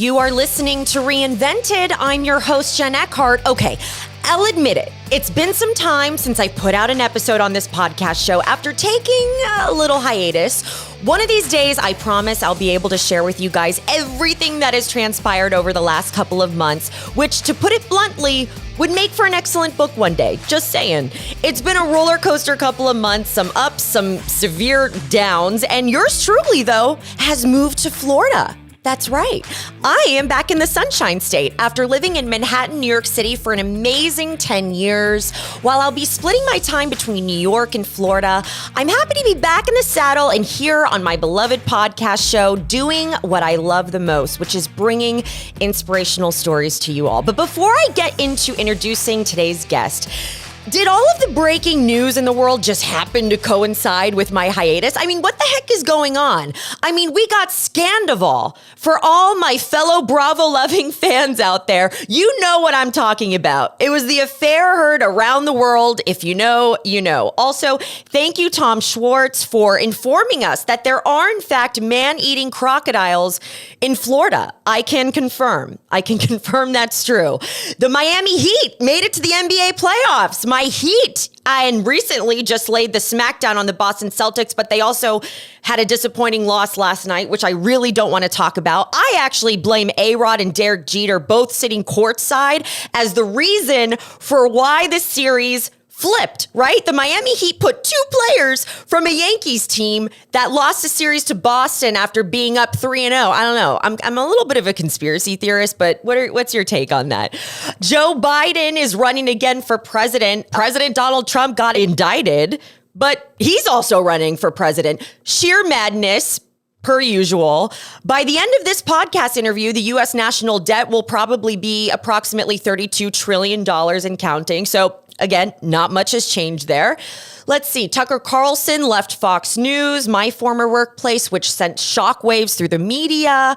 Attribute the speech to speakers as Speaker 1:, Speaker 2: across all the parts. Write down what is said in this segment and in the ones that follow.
Speaker 1: You are listening to Reinvented. I'm your host, Jen Eckhart. Okay, I'll admit it. It's been some time since I put out an episode on this podcast show after taking a little hiatus. One of these days, I promise I'll be able to share with you guys everything that has transpired over the last couple of months, which, to put it bluntly, would make for an excellent book one day. Just saying. It's been a roller coaster couple of months, some ups, some severe downs, and yours truly, though, has moved to Florida. That's right. I am back in the Sunshine State after living in Manhattan, New York City for an amazing 10 years. While I'll be splitting my time between New York and Florida, I'm happy to be back in the saddle and here on my beloved podcast show doing what I love the most, which is bringing inspirational stories to you all. But before I get into introducing today's guest, did all of the breaking news in the world just happen to coincide with my hiatus? I mean, what the heck is going on? I mean, we got Scandival. For all my fellow Bravo-loving fans out there, you know what I'm talking about. It was the affair heard around the world. If you know, you know. Also, thank you, Tom Schwartz, for informing us that there are, in fact, man-eating crocodiles in Florida. I can confirm that's true. The Miami Heat made it to the NBA playoffs. My Heat, and recently just laid the smackdown on the Boston Celtics, but they also had a disappointing loss last night, which I really don't want to talk about. I actually blame A-Rod and Derek Jeter, both sitting courtside, as the reason for why this series flipped, right? The Miami Heat put two players from a Yankees team that lost a series to Boston after being up 3-0. I don't know. I'm a little bit of a conspiracy theorist, but what's your take on that? Joe Biden is running again for president. President Donald Trump got indicted, but he's also running for president. Sheer madness. Per usual. By the end of this podcast interview, the U.S. national debt will probably be approximately $32 trillion and counting. So again, not much has changed there. Let's see. Tucker Carlson left Fox News, my former workplace, which sent shockwaves through the media.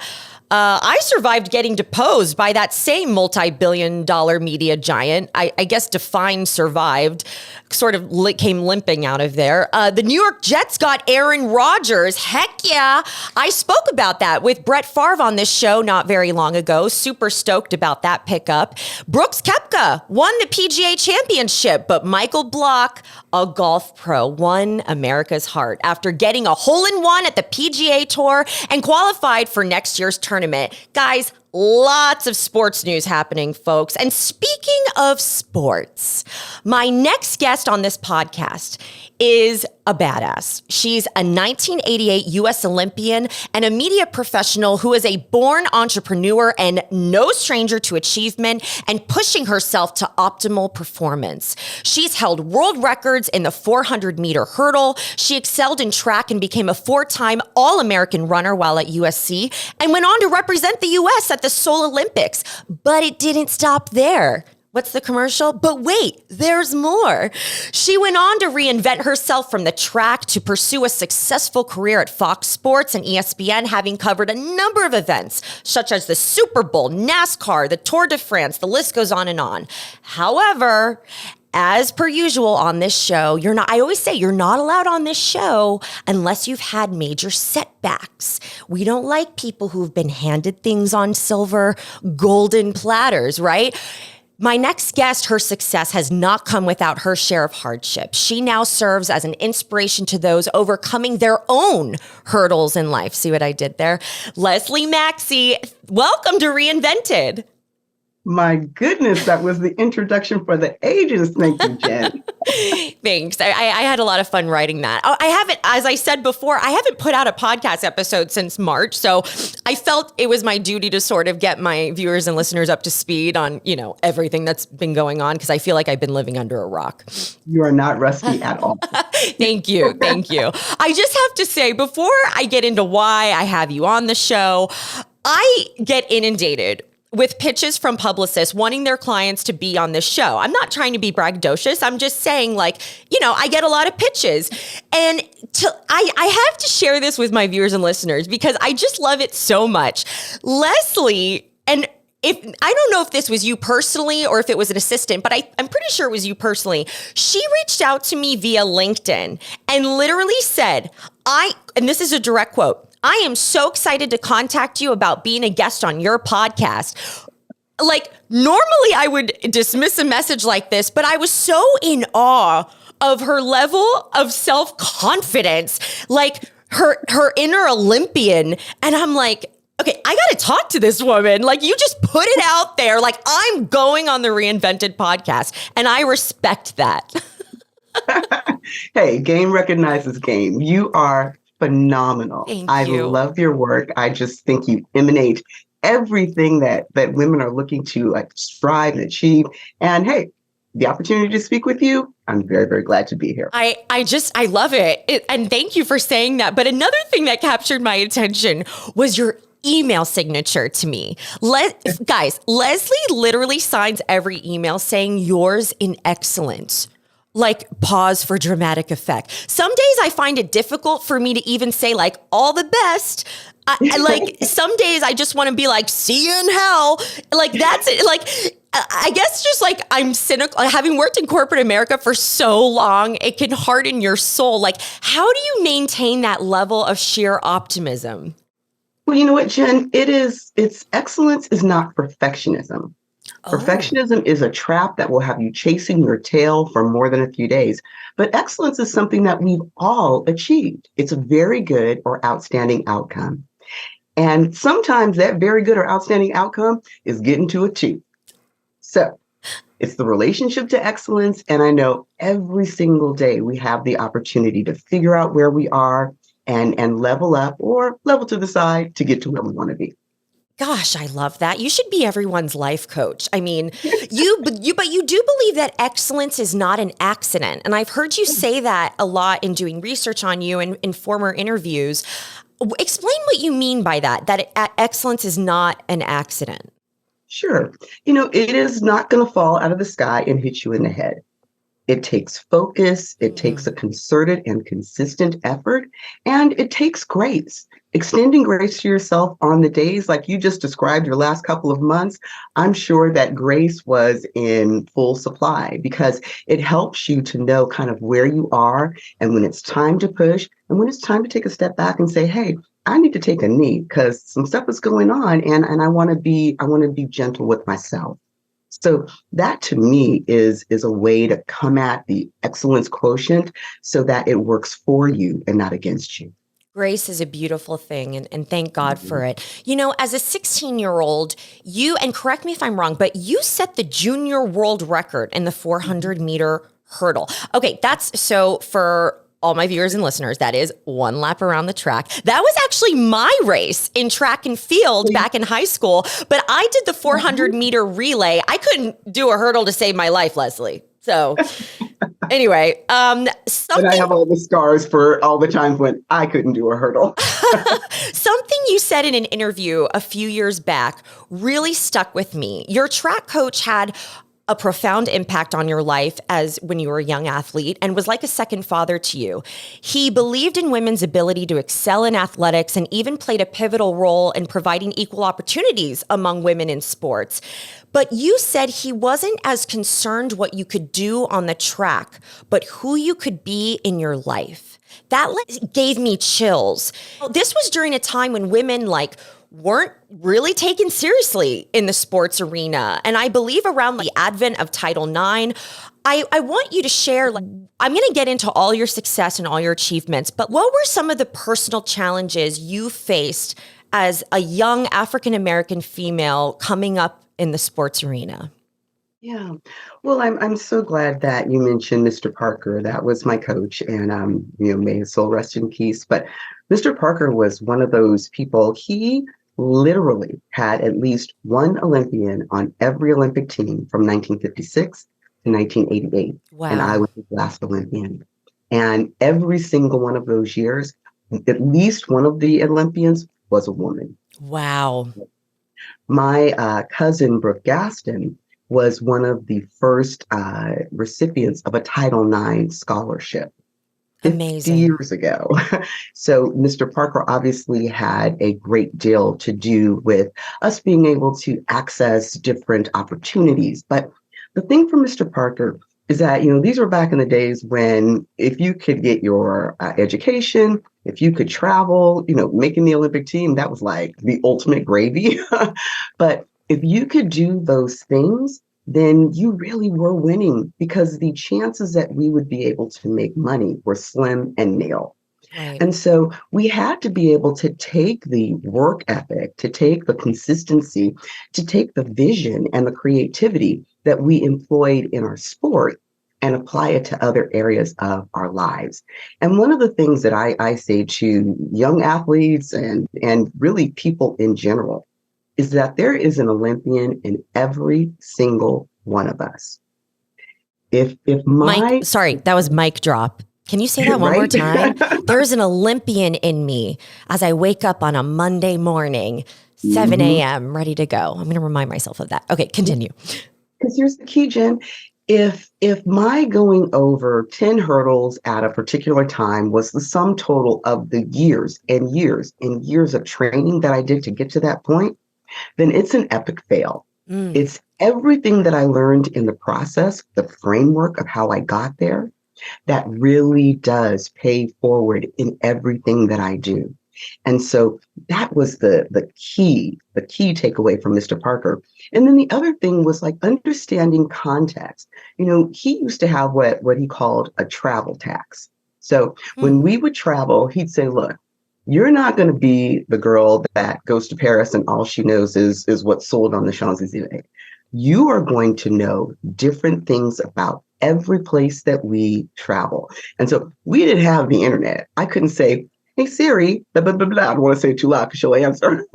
Speaker 1: I survived getting deposed by that same multi-billion-dollar media giant. I guess defined survived, sort of came limping out of there. The New York Jets got Aaron Rodgers. Heck yeah. I spoke about that with Brett Favre on this show not very long ago. Super stoked about that pickup. Brooks Koepka won the PGA Championship, but Michael Block, a golf pro, won America's heart after getting a hole-in-one at the PGA Tour and qualified for next year's tournament. Guys, lots of sports news happening, folks. And speaking of sports, my next guest on this podcast is a badass. She's a 1988 U.S. Olympian and a media professional who is a born entrepreneur and no stranger to achievement and pushing herself to optimal performance. She's held world records in the 400-meter hurdle. She excelled in track and became a 4-time All-American runner while at USC and went on to represent the U.S. at the Seoul Olympics. But it didn't stop there. What's the commercial? But wait, there's more. She went on to reinvent herself from the track to pursue a successful career at Fox Sports and ESPN, having covered a number of events, such as the Super Bowl, NASCAR, the Tour de France, the list goes on and on. However, as per usual on this show, I always say you're not allowed on this show unless you've had major setbacks. We don't like people who've been handed things on silver, golden platters, right? My next guest, her success has not come without her share of hardships. She now serves as an inspiration to those overcoming their own hurdles in life. See what I did there? Leslie Maxie, welcome to Reinvented.
Speaker 2: My goodness, that was the introduction for the ages. Thank you, Jen.
Speaker 1: Thanks. I had a lot of fun writing that. I haven't, as I said before, I haven't put out a podcast episode since March. So I felt it was my duty to sort of get my viewers and listeners up to speed on, everything that's been going on, because I feel like I've been living under a rock.
Speaker 2: You are not rusty at all.
Speaker 1: Thank you. Thank you. I just have to say, before I get into why I have you on the show, I get inundated with pitches from publicists wanting their clients to be on this show. I'm not trying to be braggadocious. I'm just saying, I get a lot of pitches. And I have to share this with my viewers and listeners because I just love it so much. Leslie, and I don't know if this was you personally or if it was an assistant, but I'm pretty sure it was you personally. She reached out to me via LinkedIn and literally said, and this is a direct quote, I am so excited to contact you about being a guest on your podcast. Like, normally I would dismiss a message like this, but I was so in awe of her level of self-confidence, like her inner Olympian. And I'm like, okay, I got to talk to this woman. Like, you just put it out there. Like, I'm going on the Reinvented podcast, and I respect that.
Speaker 2: Hey, game recognizes game. You are phenomenal.
Speaker 1: Thank
Speaker 2: I
Speaker 1: you.
Speaker 2: love your work. I just think you emanate everything that women are looking to like strive and achieve. And hey, the opportunity to speak with you, I'm very, very glad to be here.
Speaker 1: I love it. And thank you for saying that. But another thing that captured my attention was your email signature to me. Guys, Leslie literally signs every email saying yours in excellence. Like, pause for dramatic effect. Some days I find it difficult for me to even say like all the best. I like, some days I just want to be like, see you in hell. Like, that's it. Like, I guess just like I'm cynical. Having worked in corporate America for so long, it can harden your soul. Like, how do you maintain that level of sheer optimism?
Speaker 2: Well, you know what, Jen? It's excellence is not perfectionism. Perfectionism is a trap that will have you chasing your tail for more than a few days. But excellence is something that we've all achieved. It's a very good or outstanding outcome. And sometimes that very good or outstanding outcome is getting to a 2. So it's the relationship to excellence. And I know every single day we have the opportunity to figure out where we are and level up or level to the side to get to where we want to be.
Speaker 1: Gosh, I love that. You should be everyone's life coach. I mean, but you do believe that excellence is not an accident. And I've heard you say that a lot in doing research on you and in former interviews. Explain what you mean by that excellence is not an accident.
Speaker 2: Sure. You know, it is not going to fall out of the sky and hit you in the head. It takes focus, it takes a concerted and consistent effort, and it takes grace. Extending grace to yourself on the days like you just described your last couple of months, I'm sure that grace was in full supply because it helps you to know kind of where you are and when it's time to push and when it's time to take a step back and say, hey, I need to take a knee because some stuff is going on and I want to be gentle with myself. So that to me is a way to come at the excellence quotient so that it works for you and not against you.
Speaker 1: Grace is a beautiful thing, and thank God for it. You know, as a 16-year-old, you, and correct me if I'm wrong, but you set the junior world record in the 400-meter hurdle. Okay, that's so for all my viewers and listeners, that is one lap around the track. That was actually my race in track and field back in high school, but I did the 400-meter relay. I couldn't do a hurdle to save my life, Leslie. So anyway,
Speaker 2: And I have all the scars for all the times when I couldn't do a hurdle.
Speaker 1: Something you said in an interview a few years back really stuck with me. Your track coach had a profound impact on your life as when you were a young athlete and was like a second father to you. He believed in women's ability to excel in athletics and even played a pivotal role in providing equal opportunities among women in sports. But you said he wasn't as concerned what you could do on the track, but who you could be in your life. That gave me chills. This was during a time when women weren't really taken seriously in the sports arena. And I believe around the advent of Title IX, I want you to share, I'm going to get into all your success and all your achievements, but what were some of the personal challenges you faced as a young African-American female coming up in the sports arena?
Speaker 2: Yeah. Well, I'm so glad that you mentioned Mr. Parker. That was my coach, and may his soul rest in peace. But Mr. Parker was one of those people. He literally had at least one Olympian on every Olympic team from 1956 to 1988.
Speaker 1: Wow.
Speaker 2: And I was his last Olympian. And every single one of those years, at least one of the Olympians was a woman.
Speaker 1: Wow.
Speaker 2: My cousin, Brooke Gaston, was one of the first recipients of a Title IX scholarship.
Speaker 1: Amazing.
Speaker 2: 50 years ago. So Mr. Parker obviously had a great deal to do with us being able to access different opportunities. But the thing for Mr. Parker is that, these were back in the days when if you could get your education, if you could travel, making the Olympic team, that was like the ultimate gravy. But if you could do those things, then you really were winning because the chances that we would be able to make money were slim and nil.
Speaker 1: Right.
Speaker 2: And so we had to be able to take the work ethic, to take the consistency, to take the vision and the creativity that we employed in our sport and apply it to other areas of our lives. And one of the things that I say to young athletes and really people in general is that there is an Olympian in every single one of us. If
Speaker 1: Mike, sorry, that was mic drop. Can you say that one more time? There's an Olympian in me as I wake up on a Monday morning, 7 a.m., ready to go. I'm going to remind myself of that. Okay, continue.
Speaker 2: Because here's the key, Jen. If my going over 10 hurdles at a particular time was the sum total of the years and years and years of training that I did to get to that point, then it's an epic fail. It's everything that I learned in the process, the framework of how I got there, that really does pay forward in everything that I do. And so that was the key takeaway from Mr. Parker. And then the other thing was like understanding context. He used to have what he called a travel tax. So when we would travel, he'd say, look, you're not going to be the girl that goes to Paris and all she knows is what's sold on the Champs-Elysees. You are going to know different things about every place that we travel. And so we didn't have the internet. I couldn't say, hey, Siri, blah, blah, blah, blah. I don't want to say it too loud because she'll answer.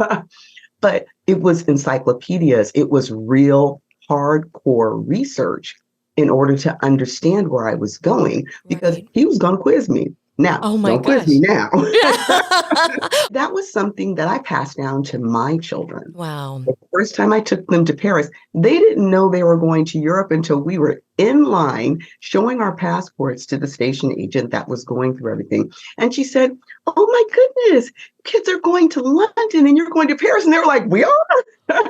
Speaker 2: But it was encyclopedias. It was real hardcore research in order to understand where I was going because he was going to quiz me. Now, don't quiz me now. That was something that I passed down to my children.
Speaker 1: Wow.
Speaker 2: The first time I took them to Paris, they didn't know they were going to Europe until we were in line showing our passports to the station agent that was going through everything. And she said, oh my goodness, kids are going to London and you're going to Paris. And they were like, we are?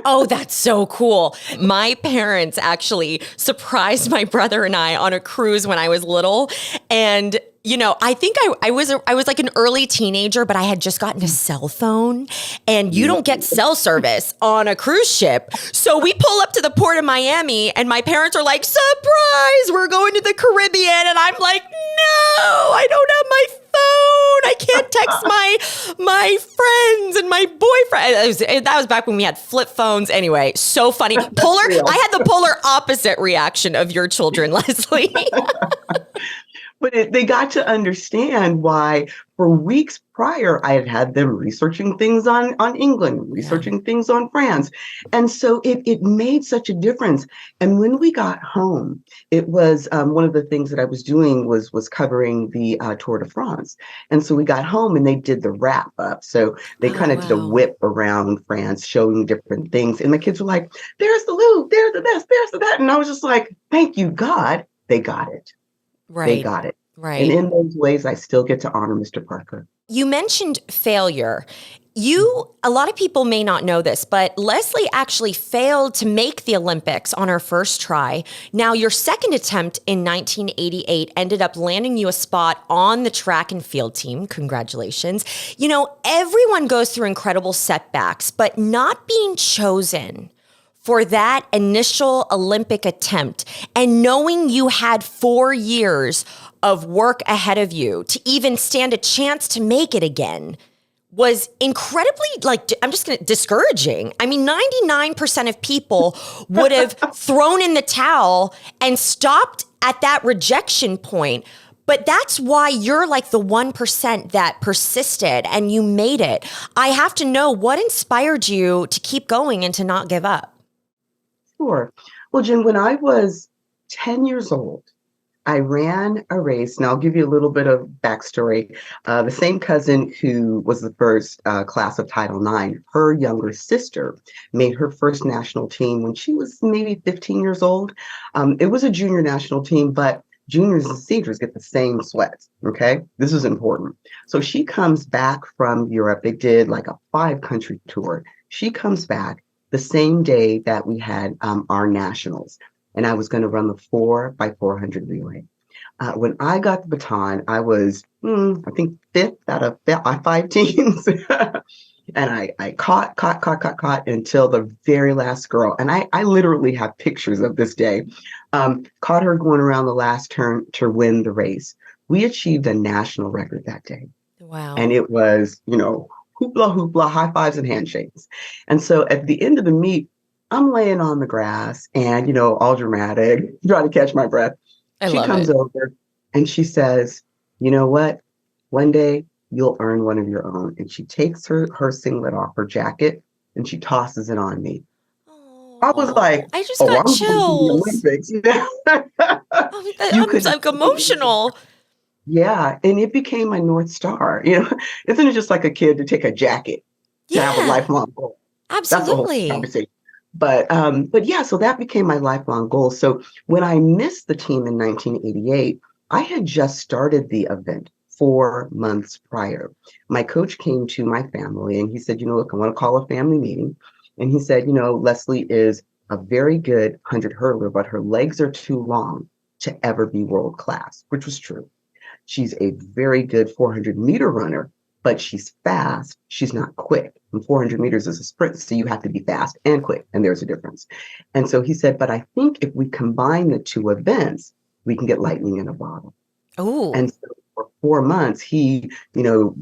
Speaker 1: Oh, that's so cool. My parents actually surprised my brother and I on a cruise when I was little. And I think I was like an early teenager, but I had just gotten a cell phone and you don't get cell service on a cruise ship. So we pull up to the port of Miami and my parents are like, surprise, we're going to the Caribbean. And I'm like, no, I don't have my phone. I can't text my friends and my boyfriend. That was back when we had flip phones. Anyway, so funny. I had the polar opposite reaction of your children, Leslie.
Speaker 2: But they got to understand why for weeks prior, I had had them researching things on England, researching things on France. And so it made such a difference. And when we got home, it was one of the things that I was doing was covering the Tour de France. And so we got home and they did the wrap up. So they kind of did a whip around France, showing different things. And the kids were like, there's the Louvre, there's the this, there's the that. And I was just like, thank you, God, they got it.
Speaker 1: Right.
Speaker 2: They got it.
Speaker 1: Right.
Speaker 2: And in those ways, I still get to honor Mr. Parker.
Speaker 1: You mentioned failure. A lot of people may not know this, but Leslie actually failed to make the Olympics on her first try. Now, your second attempt in 1988 ended up landing you a spot on the track and field team. Congratulations. Everyone goes through incredible setbacks, but not being chosen for that initial Olympic attempt and knowing you had 4 years of work ahead of you to even stand a chance to make it again was incredibly, discouraging. I mean, 99% of people would have thrown in the towel and stopped at that rejection point. But that's why you're like the 1% that persisted and you made it. I have to know what inspired you to keep going and to not give up.
Speaker 2: Sure. Well, Jen, when I was 10 years old, I ran a race, and I'll give you a little bit of backstory. The same cousin who was the first class of Title IX, her younger sister made her first national team when she was maybe 15 years old. It was a junior national team, but juniors and seniors get the same sweats, okay? This is important. So she comes back from Europe. They did like a 5-country tour. She comes back the same day that we had our nationals. and I was going to run the 4x400 relay. When I got the baton, I was, I think, fifth out of five teams. And I caught until the very last girl. And I literally have pictures of this day. Caught her going around the last turn to win the race. We achieved a national record that day.
Speaker 1: Wow.
Speaker 2: And it was, hoopla, hoopla, high fives and handshakes. And so at the end of the meet, I'm laying on the grass and, all dramatic, trying to catch my breath. She comes over and she says, you know what? One day you'll earn one of your own. And she takes her singlet off her jacket and she tosses it on me. I was like,
Speaker 1: I just got
Speaker 2: I'm
Speaker 1: chills.
Speaker 2: going to the Olympics.
Speaker 1: I'm like emotional.
Speaker 2: Yeah. And it became my North Star. Isn't it just like a kid to take a jacket to have a lifelong goal?
Speaker 1: Absolutely.
Speaker 2: That's a whole conversation. But yeah, so that became my lifelong goal. So when I missed the team in 1988, I had just started the event 4 months prior. My coach came to my family and he said, look, I want to call a family meeting. And he said, Leslie is a very good 100 hurdler, but her legs are too long to ever be world class, which was true. She's a very good 400-meter runner, but she's fast. She's not quick. And 400 meters is a sprint, so you have to be fast and quick, and there's a difference. And so he said, but I think if we combine the two events, we can get lightning in a bottle.
Speaker 1: Oh. And
Speaker 2: so for 4 months, he,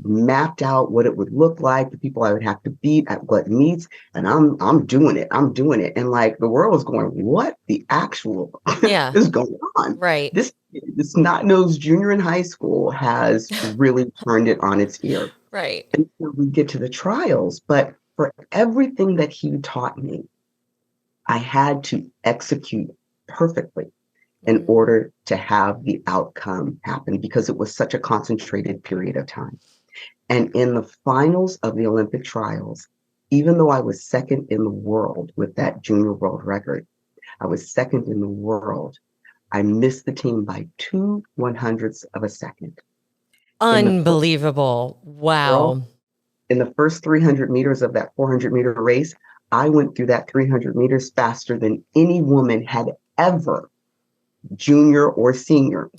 Speaker 2: mapped out what it would look like, the people I would have to beat at what meets, and I'm doing it. And like the world was going, what the actual is going on?
Speaker 1: Right.
Speaker 2: This snot-nosed junior in high school has really turned it on its ear.
Speaker 1: Right.
Speaker 2: And so we get to the trials, but for everything that he taught me, I had to execute perfectly in order to have the outcome happen because it was such a concentrated period of time. And in the finals of the Olympic trials, even though I was second in the world with that junior world record, I was second in the world. I missed the team by 2/100ths of a second.
Speaker 1: Unbelievable. Wow.
Speaker 2: In the first 300 meters of that 400-meter race, I went through that 300 meters faster than any woman had ever, junior or senior,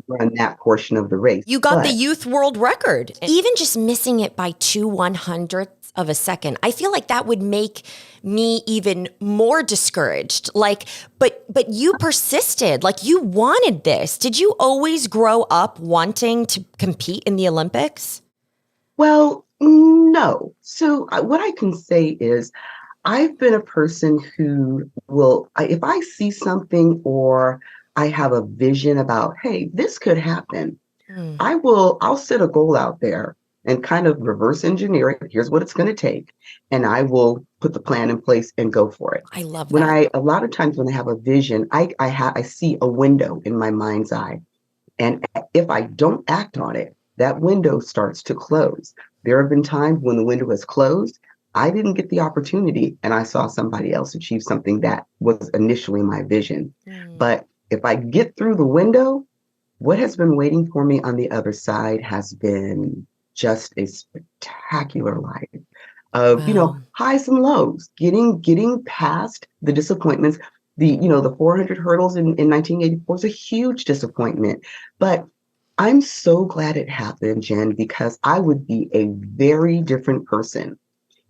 Speaker 2: run that portion of the race.
Speaker 1: You got the youth world record. Even just missing it by 2/100ths of a second, I feel like that would make me even more discouraged. But you persisted. Like, you wanted this. Did you always grow up wanting to compete in the Olympics?
Speaker 2: Well, no. So what I can say is I've been a person who will, if I see something or I have a vision about, hey, this could happen, I'll set a goal out there and kind of reverse engineer it. Here's what it's going to take. And I will put the plan in place and go for it.
Speaker 1: I love that.
Speaker 2: A lot of times when I have a vision, I see a window in my mind's eye. And if I don't act on it, that window starts to close. There have been times when the window has closed, I didn't get the opportunity and I saw somebody else achieve something that was initially my vision. But if I get through the window, what has been waiting for me on the other side has been just a spectacular life of, highs and lows, getting past the disappointments. The 400 hurdles in 1984 was a huge disappointment, but I'm so glad it happened, Jen, because I would be a very different person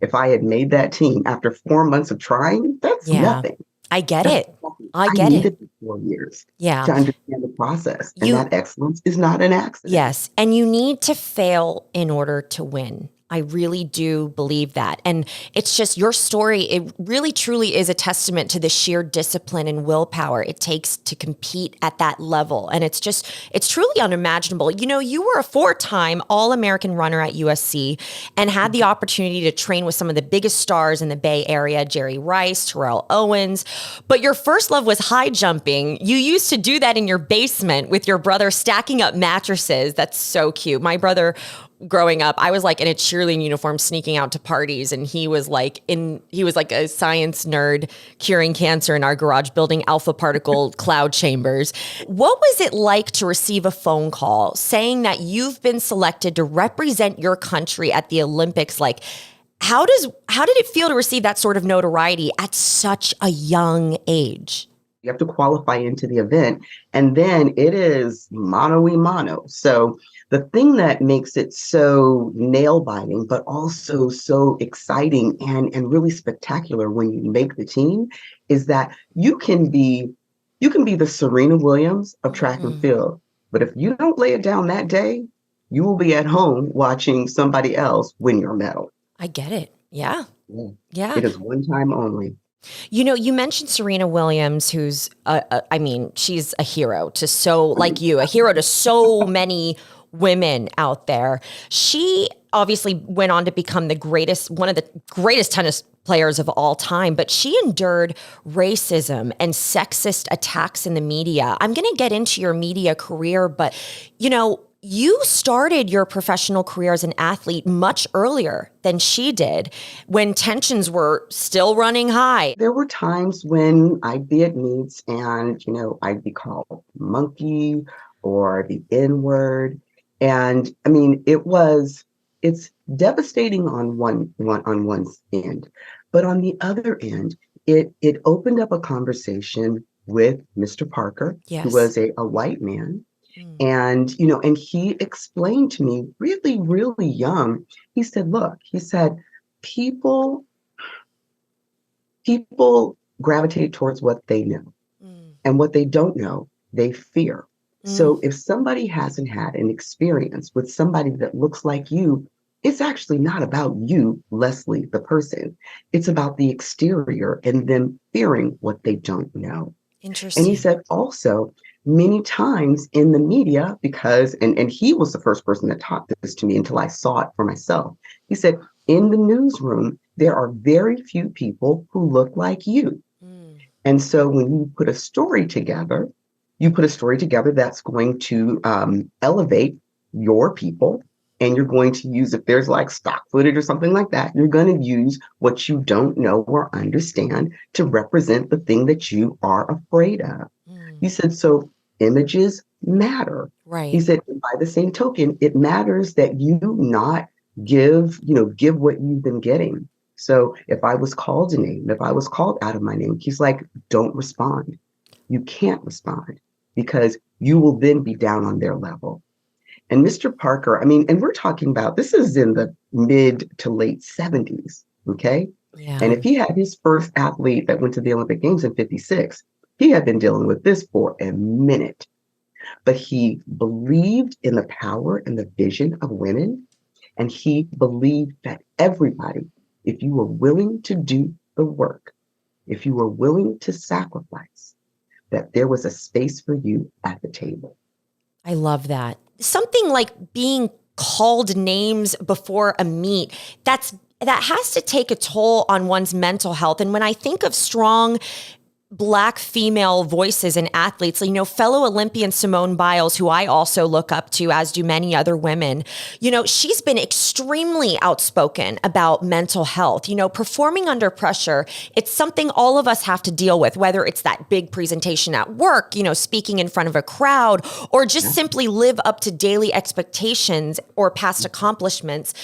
Speaker 2: if I had made that team after 4 months of trying. That's nothing.
Speaker 1: I get it. I needed
Speaker 2: 4 years
Speaker 1: to
Speaker 2: understand the process. And that excellence is not an accident.
Speaker 1: Yes. And you need to fail in order to win. I really do believe that. And it's just your story. It really, truly is a testament to the sheer discipline and willpower it takes to compete at that level. And it's truly unimaginable. You were a 4-time All-American runner at USC and had the opportunity to train with some of the biggest stars in the Bay Area, Jerry Rice, Terrell Owens. But your first love was high jumping. You used to do that in your basement with your brother, stacking up mattresses. That's so cute. My brother, growing up, I was like in a cheerleading uniform sneaking out to parties, and he was like a science nerd curing cancer in our garage, building alpha particle cloud chambers. What was it like to receive a phone call saying that you've been selected to represent your country at the Olympics? Like, how did it feel to receive that sort of notoriety at such a young age?
Speaker 2: You have to qualify into the event. And then it is mano a mano. So the thing that makes it so nail biting, but also so exciting and really spectacular when you make the team is that you can be the Serena Williams of track and field. But if you don't lay it down that day, you will be at home watching somebody else win your medal.
Speaker 1: I get it. Yeah.
Speaker 2: Yeah.
Speaker 1: Yeah.
Speaker 2: It is one time only.
Speaker 1: You know, you mentioned Serena Williams, who's, I mean, she's a hero to like you, a hero to so many women out there. She obviously went on to become one of the greatest tennis players of all time, but she endured racism and sexist attacks in the media. I'm going to get into your media career, but, you know, you started your professional career as an athlete much earlier than she did, when tensions were still running high.
Speaker 2: There were times when I'd be at meets and, I'd be called monkey or the N word. And I mean, it's devastating on one's end. But on the other end, it opened up a conversation with Mr. Parker, who
Speaker 1: Yes.
Speaker 2: was a white man. And he explained to me really, really young, he said, look, people gravitate towards what they know, and what they don't know, they fear. So if somebody hasn't had an experience with somebody that looks like you, it's actually not about you, Leslie, the person. It's about the exterior and them fearing what they don't know.
Speaker 1: Interesting.
Speaker 2: And he said also, many times in the media, and he was the first person that taught this to me until I saw it for myself. He said, in the newsroom, there are very few people who look like you. And so when you put a story together that's going to elevate your people. And you're going to use, if there's like stock footage or something like that, you're going to use what you don't know or understand to represent the thing that you are afraid of. He said, so images matter.
Speaker 1: Right.
Speaker 2: He said, by the same token, it matters that you not give what you've been getting. So if I was called a name, if I was called out of my name, he's like, don't respond. You can't respond because you will then be down on their level. And Mr. Parker, I mean, and we're talking about, this is in the mid to late 70s, okay?
Speaker 1: Yeah.
Speaker 2: And if he had his first athlete that went to the Olympic Games in 56, he had been dealing with this for a minute. But he believed in the power and the vision of women. And he believed that everybody, if you were willing to do the work, if you were willing to sacrifice, that there was a space for you at the table.
Speaker 1: I love that. Something like being called names before a meet, that has to take a toll on one's mental health. And when I think of strong Black female voices and athletes, fellow Olympian Simone Biles, who I also look up to, as do many other women, she's been extremely outspoken about mental health. Performing under pressure, it's something all of us have to deal with, whether it's that big presentation at work, speaking in front of a crowd, or just simply live up to daily expectations or past accomplishments.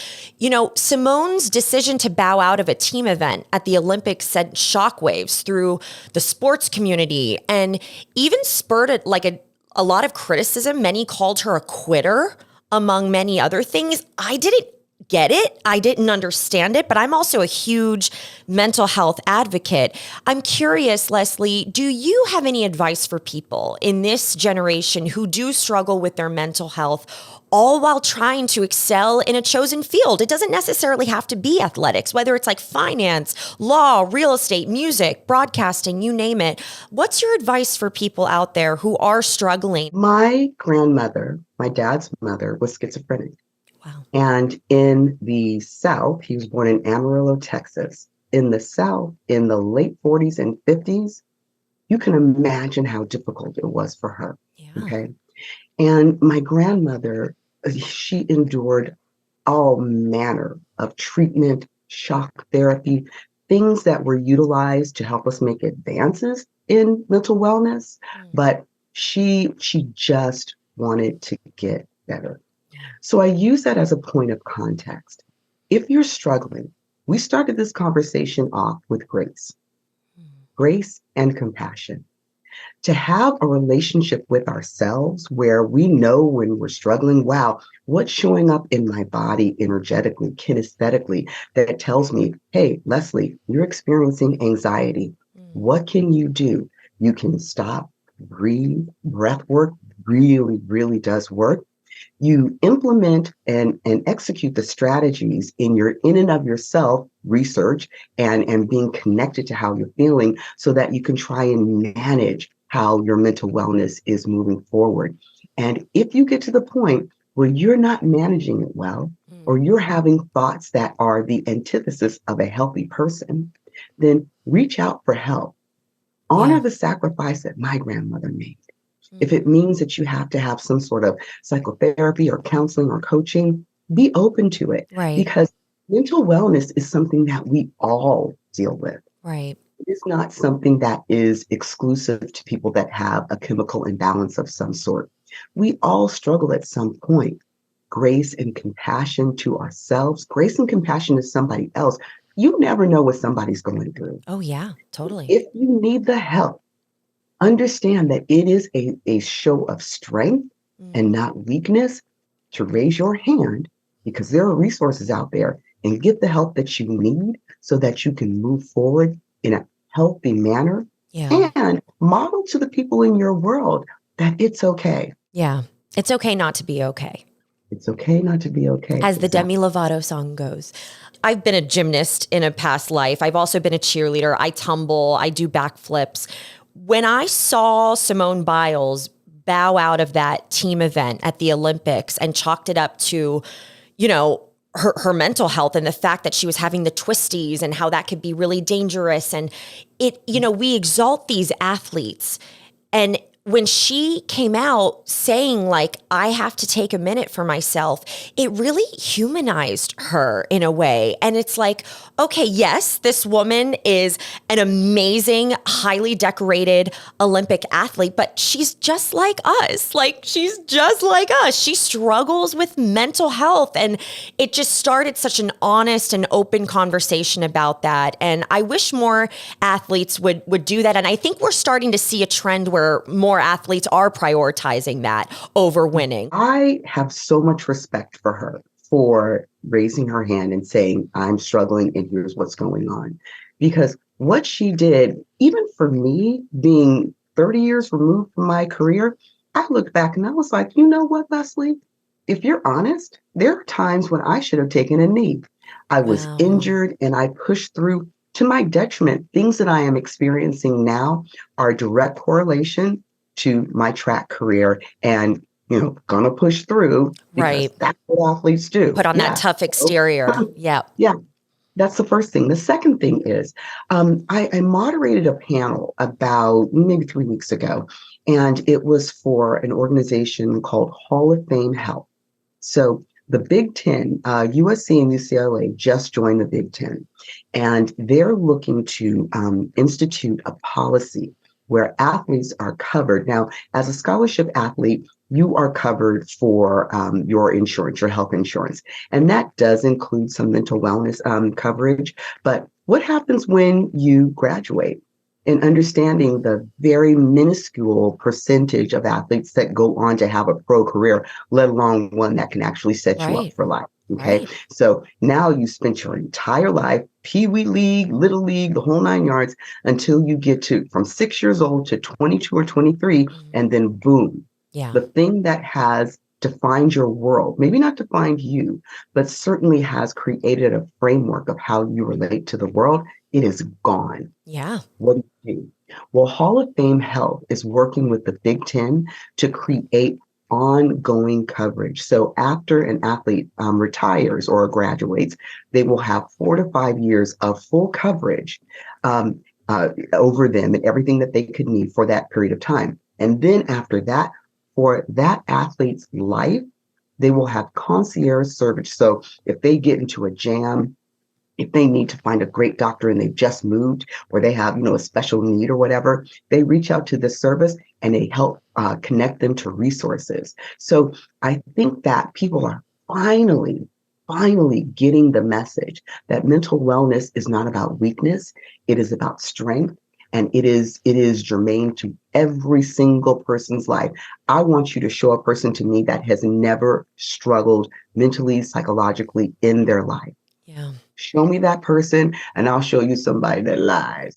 Speaker 1: Simone's decision to bow out of a team event at the Olympics sent shockwaves through the sports community and even spurred a lot of criticism. Many called her a quitter, among many other things. I didn't get it. I didn't understand it, but I'm also a huge mental health advocate. I'm curious, Leslie, do you have any advice for people in this generation who do struggle with their mental health, all while trying to excel in a chosen field? It doesn't necessarily have to be athletics, whether it's like finance, law, real estate, music, broadcasting, you name it. What's your advice for people out there who are struggling?
Speaker 2: My grandmother, my dad's mother, was schizophrenic.
Speaker 1: Wow.
Speaker 2: And in the South, he was born in Amarillo, Texas. In the South, in the late 40s and 50s, you can imagine how difficult it was for her.
Speaker 1: Yeah.
Speaker 2: Okay. And my grandmother, she endured all manner of treatment, shock therapy, things that were utilized to help us make advances in mental wellness. But she just wanted to get better. So I use that as a point of context. If you're struggling, we started this conversation off with grace and compassion. To have a relationship with ourselves where we know when we're struggling, wow, what's showing up in my body energetically, kinesthetically, that tells me, hey, Leslie, you're experiencing anxiety. What can you do? You can stop, breathe, breath work really, really does work. You implement and execute the strategies in and of yourself research and being connected to how you're feeling so that you can try and manage how your mental wellness is moving forward. And if you get to the point where you're not managing it well, or you're having thoughts that are the antithesis of a healthy person, then reach out for help. Honor the sacrifice that my grandmother made. If it means that you have to have some sort of psychotherapy or counseling or coaching, be open to it.
Speaker 1: Right.
Speaker 2: Because mental wellness is something that we all deal with.
Speaker 1: Right.
Speaker 2: It is not something that is exclusive to people that have a chemical imbalance of some sort. We all struggle at some point. Grace and compassion to ourselves, grace and compassion to somebody else. You never know what somebody's going through.
Speaker 1: Oh, yeah, totally.
Speaker 2: If you need the help, understand that it is a show of strength and not weakness to raise your hand because there are resources out there and get the help that you need so that you can move forward in a healthy manner and model to the people in your world that it's okay.
Speaker 1: Yeah. It's okay not to be okay.
Speaker 2: It's okay not to be okay.
Speaker 1: As the Demi Lovato song goes. I've been a gymnast in a past life. I've also been a cheerleader. I tumble. I do backflips. When I saw Simone Biles bow out of that team event at the Olympics and chalked it up to, you know, her mental health and the fact that she was having the twisties and how that could be really dangerous. And it, you know, we exalt these athletes. And when she came out saying like, I have to take a minute for myself, it really humanized her in a way. And it's like, okay, yes, this woman is an amazing, highly decorated Olympic athlete, but she's just like us. Like, she's just like us. She struggles with mental health. And it just started such an honest and open conversation about that. And I wish more athletes would do that. And I think we're starting to see a trend where more athletes are prioritizing that over winning.
Speaker 2: I have so much respect for her for raising her hand and saying, I'm struggling and here's what's going on. Because what she did, even for me, being 30 years removed from my career, I looked back and I was like, you know what, Leslie? If you're honest, there are times when I should have taken a knee. I was injured and I pushed through to my detriment. Things that I am experiencing now are a direct correlation to my track career and, you know, gonna push through because that's what athletes do.
Speaker 1: Put on that tough exterior. Yeah.
Speaker 2: Yeah. That's the first thing. The second thing is I moderated a panel about maybe 3 weeks ago, and it was for an organization called Hall of Fame Health. So the Big Ten, USC and UCLA just joined the Big Ten, and they're looking to institute a policy where athletes are covered. Now, as a scholarship athlete, you are covered for your insurance, your health insurance. And that does include some mental wellness coverage. But what happens when you graduate? And understanding the very minuscule percentage of athletes that go on to have a pro career, let alone one that can actually set you up for life. Okay. So now you spent your entire life, Pee Wee League, Little League, the whole 9 yards, until you get to from 6 years old to 22 or 23. And then boom, the thing that has defined your world, maybe not defined you, but certainly has created a framework of how you relate to the world, it is gone.
Speaker 1: Yeah.
Speaker 2: What do you do? Well, Hall of Fame Health is working with the Big Ten to create ongoing coverage. So after an athlete retires or graduates, they will have 4 to 5 years of full coverage over them and everything that they could need for that period of time. And then after that, for that athlete's life, they will have concierge service. So if they get into a jam, if they need to find a great doctor and they've just moved or they have, you know, a special need or whatever, they reach out to this service and they help connect them to resources. So I think that people are finally getting the message that mental wellness is not about weakness. It is about strength. And it is germane to every single person's life. I want you to show a person to me that has never struggled mentally, psychologically in their life.
Speaker 1: Yeah.
Speaker 2: Show me that person and I'll show you somebody that lies.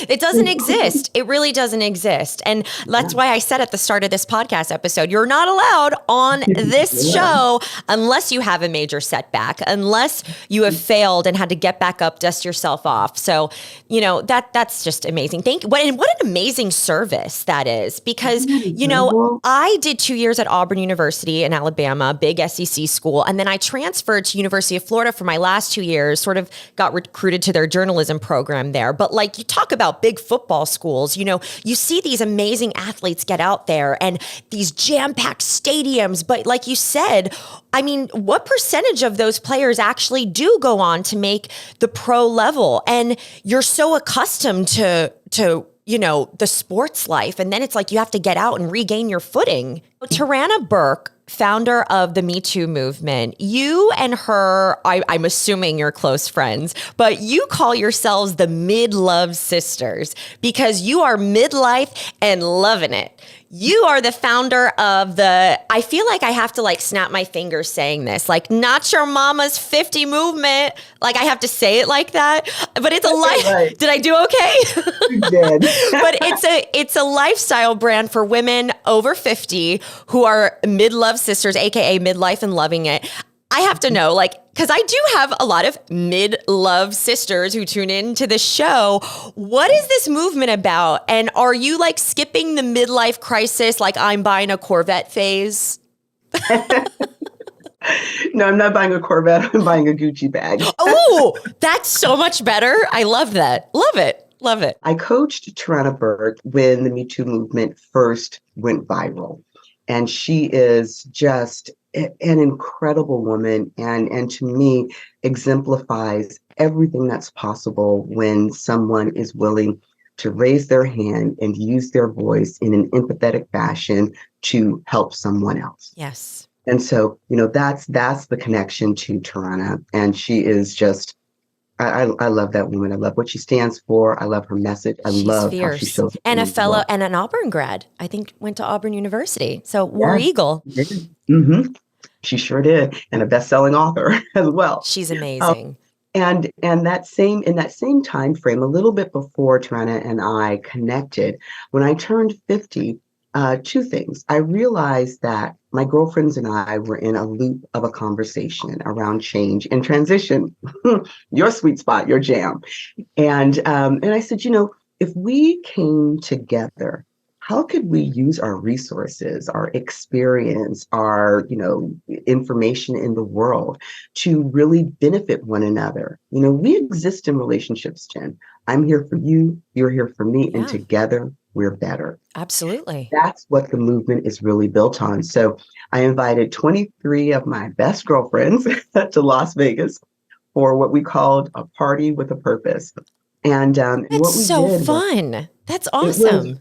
Speaker 1: It doesn't exist. It really doesn't exist. And that's why I said at the start of this podcast episode, you're not allowed on this show unless you have a major setback, unless you have failed and had to get back up, dust yourself off. So, that's just amazing. What an amazing service that is, because, I did 2 years at Auburn University in Alabama, big SEC school. And then I transferred to University of Florida for my last 2 years, sort of got recruited to their journalism program there. But like you talk about big football schools, you see these amazing athletes get out there and these jam-packed stadiums. But like you said, I mean, what percentage of those players actually do go on to make the pro level? And you're so accustomed to the sports life. And then it's like you have to get out and regain your footing. Tarana Burke, founder of the Me Too movement, you and her, I'm assuming you're close friends, but you call yourselves the Mid-Love Sisters because you are midlife and loving it. You are the founder of I feel like I have to like snap my fingers saying this, like not your mama's 50 movement. Like I have to say it like that, but it's a life. Right. Did I do okay?
Speaker 2: You did.
Speaker 1: But it's a lifestyle brand for women over 50 who are mid-love sisters, AKA midlife and loving it. I have to know, because I do have a lot of mid-love sisters who tune in to the show. What is this movement about? And are you skipping the midlife crisis, like I'm buying a Corvette phase?
Speaker 2: No, I'm not buying a Corvette. I'm buying a Gucci bag.
Speaker 1: Oh, that's so much better. I love that. Love it. Love it.
Speaker 2: I coached Tarana Burke when the Me Too movement first went viral. And she is just an incredible woman and to me exemplifies everything that's possible when someone is willing to raise their hand and use their voice in an empathetic fashion to help someone else.
Speaker 1: Yes.
Speaker 2: And so, that's the connection to Tarana. And she is just, I love that woman. I love what she stands for. I love her message. She's love
Speaker 1: fierce.
Speaker 2: How she shows up.
Speaker 1: And a fellow and an Auburn grad, I think went to Auburn University. So War Eagle.
Speaker 2: Mm-hmm. She sure did. And a best-selling author as well.
Speaker 1: She's amazing.
Speaker 2: And in that same time frame, a little bit before Tarana and I connected, when I turned 50, two things. I realized that my girlfriends and I were in a loop of a conversation around change and transition. Your sweet spot, your jam. And I said, if we came together, how could we use our resources, our experience, our, information in the world to really benefit one another? We exist in relationships, Jen. I'm here for you, you're here for me, and together we're better.
Speaker 1: Absolutely.
Speaker 2: That's what the movement is really built on. So I invited 23 of my best girlfriends to Las Vegas for what we called a party with a purpose. And
Speaker 1: that's
Speaker 2: what we
Speaker 1: so
Speaker 2: did
Speaker 1: fun. That's awesome.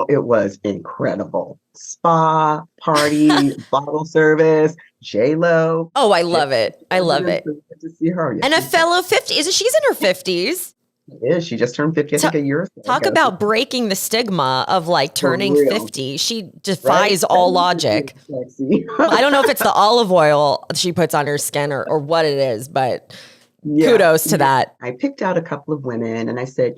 Speaker 2: It was incredible. Spa, party, bottle service, J-Lo.
Speaker 1: Oh, I love it. I love it.
Speaker 2: To see her.
Speaker 1: And a fellow 50, she's in her 50s.
Speaker 2: She is. She just turned 50, I think, a year ago.
Speaker 1: Talk about breaking the stigma of turning 50. She defies all logic. I don't know if it's the olive oil she puts on her skin or what it is, but kudos to that.
Speaker 2: I picked out a couple of women and I said,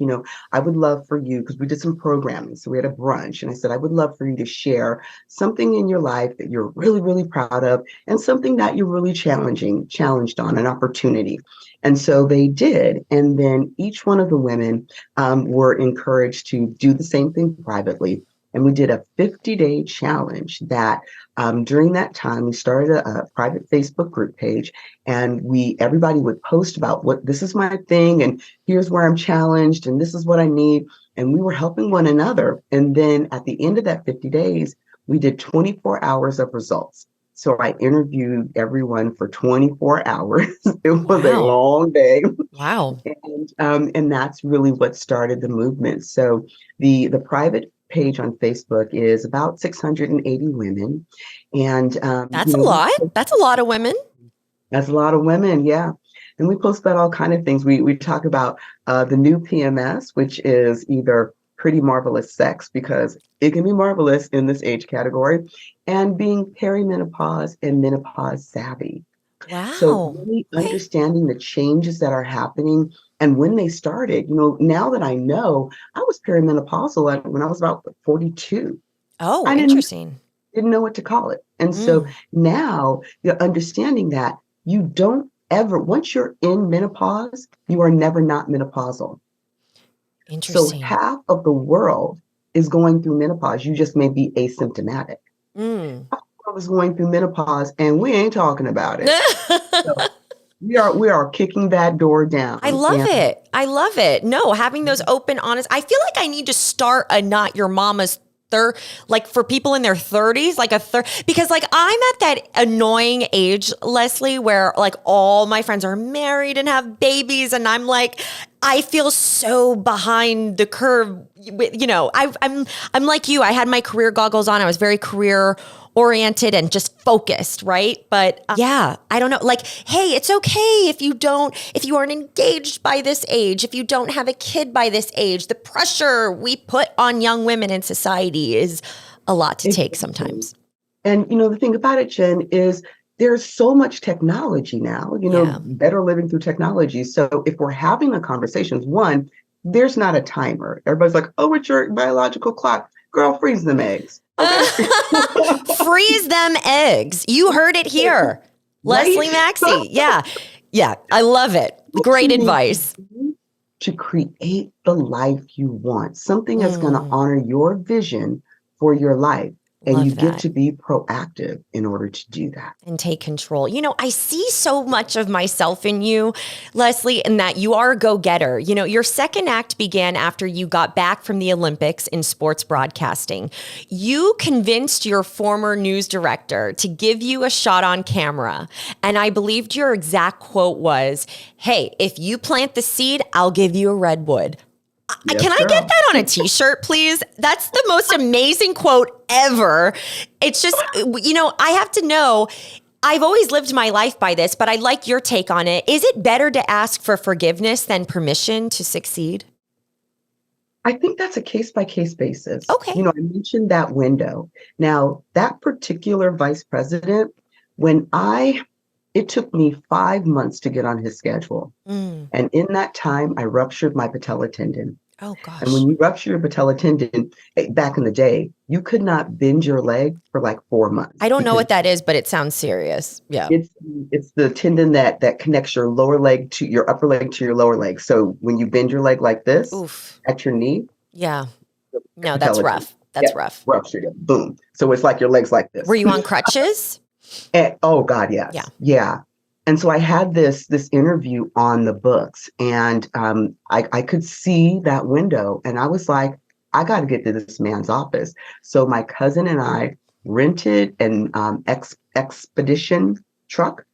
Speaker 2: I would love for you, because we did some programming. So we had a brunch and I said, I would love for you to share something in your life that you're really, really proud of and something that you're really challenged on, an opportunity. And so they did. And then each one of the women were encouraged to do the same thing privately. And we did a 50-day challenge that during that time, we started a private Facebook group page, and everybody would post about this is my thing, and here's where I'm challenged, and this is what I need. And we were helping one another. And then at the end of that 50 days, we did 24 hours of results. So I interviewed everyone for 24 hours. It was a long day.
Speaker 1: Wow.
Speaker 2: And that's really what started the movement. So the private page on Facebook is about 680 women. And
Speaker 1: that's a lot. That's a lot of women.
Speaker 2: That's a lot of women. Yeah. And we post about all kind of things. We talk about the new PMS, which is either pretty marvelous sex, because it can be marvelous in this age category, and being perimenopause and menopause savvy. So
Speaker 1: Wow.
Speaker 2: really
Speaker 1: Okay.
Speaker 2: understanding the changes that are happening and when they started. Now that I know, I was perimenopausal when I was about 42.
Speaker 1: Oh,
Speaker 2: I
Speaker 1: interesting.
Speaker 2: didn't know what to call it. And so
Speaker 1: Mm,
Speaker 2: now you're understanding that you don't ever, once you're in menopause, you are never not menopausal. So
Speaker 1: interesting.
Speaker 2: half of the world is going through menopause. You just may be asymptomatic.
Speaker 1: Mm.
Speaker 2: I was going through menopause and we ain't talking about it. So we are kicking that door
Speaker 1: I
Speaker 2: down.
Speaker 1: love
Speaker 2: And
Speaker 1: it. I love it. No, having those open, honest. I feel like I need to start a Not Your Mama's like for people in their 30s, like because like I'm at that annoying age, Leslie, where like all my friends are married and have babies, and I'm like, I feel so behind the curve. I'm like you. I had my career goggles on. I was very career oriented and just focused, right? But yeah, I don't know. Like, hey, it's okay if you aren't engaged by this age, if you don't have a kid by this age. The pressure we put on young women in society is a lot to take
Speaker 2: exactly.
Speaker 1: sometimes.
Speaker 2: And the thing about it, Jen, is there's so much technology now,
Speaker 1: Yeah.
Speaker 2: better living through technology. So if we're having the conversations, one, there's not a timer. Everybody's like, oh, it's your biological clock. Girl, freeze them eggs. Okay.
Speaker 1: Freeze them eggs. You heard it here.
Speaker 2: Right?
Speaker 1: Leslie Maxie. Yeah. Yeah. I love it.
Speaker 2: What
Speaker 1: Great
Speaker 2: you need
Speaker 1: advice.
Speaker 2: to create the life you want, something that's going to
Speaker 1: Mm,
Speaker 2: honor your vision for your life. And you
Speaker 1: love
Speaker 2: get
Speaker 1: that.
Speaker 2: to be proactive in order to do that.
Speaker 1: And take control. I see so much of myself in you, Leslie, in that you are a go-getter. Your second act began after you got back from the Olympics in sports broadcasting. You convinced your former news director to give you a shot on camera. And I believed your exact quote was, hey, if you plant the seed, I'll give you a redwood.
Speaker 2: Yes,
Speaker 1: Can I get
Speaker 2: girl.
Speaker 1: that on a t-shirt, please? That's the most amazing quote ever. It's just, I have to know, I've always lived my life by this, but I'd like your take on it. Is it better to ask for forgiveness than permission to succeed?
Speaker 2: I think that's a case by case basis.
Speaker 1: Okay.
Speaker 2: I mentioned that window. Now, that particular vice president, it took me 5 months to get on his schedule.
Speaker 1: Mm.
Speaker 2: And in that time, I ruptured my patella tendon.
Speaker 1: Oh,
Speaker 2: And when
Speaker 1: gosh.
Speaker 2: you rupture your patella tendon, back in the day, you could not bend your leg for like 4 months
Speaker 1: I don't know
Speaker 2: because
Speaker 1: what that is, but it sounds serious. Yeah.
Speaker 2: it's the tendon that connects your lower leg to your upper leg to your lower leg. So when you bend your leg like this
Speaker 1: Oof.
Speaker 2: at your knee,
Speaker 1: Yeah.
Speaker 2: the
Speaker 1: No, that's
Speaker 2: patella tendon,
Speaker 1: rough.
Speaker 2: yeah,
Speaker 1: That's rough.
Speaker 2: ruptured it. Boom. So it's like your legs like
Speaker 1: Were
Speaker 2: this.
Speaker 1: you on crutches?
Speaker 2: And, oh God,
Speaker 1: Yeah.
Speaker 2: yes. Yeah. And so I had this interview on the books, and I could see that window, and I was like, I got to get to this man's office. So my cousin and I rented an expedition truck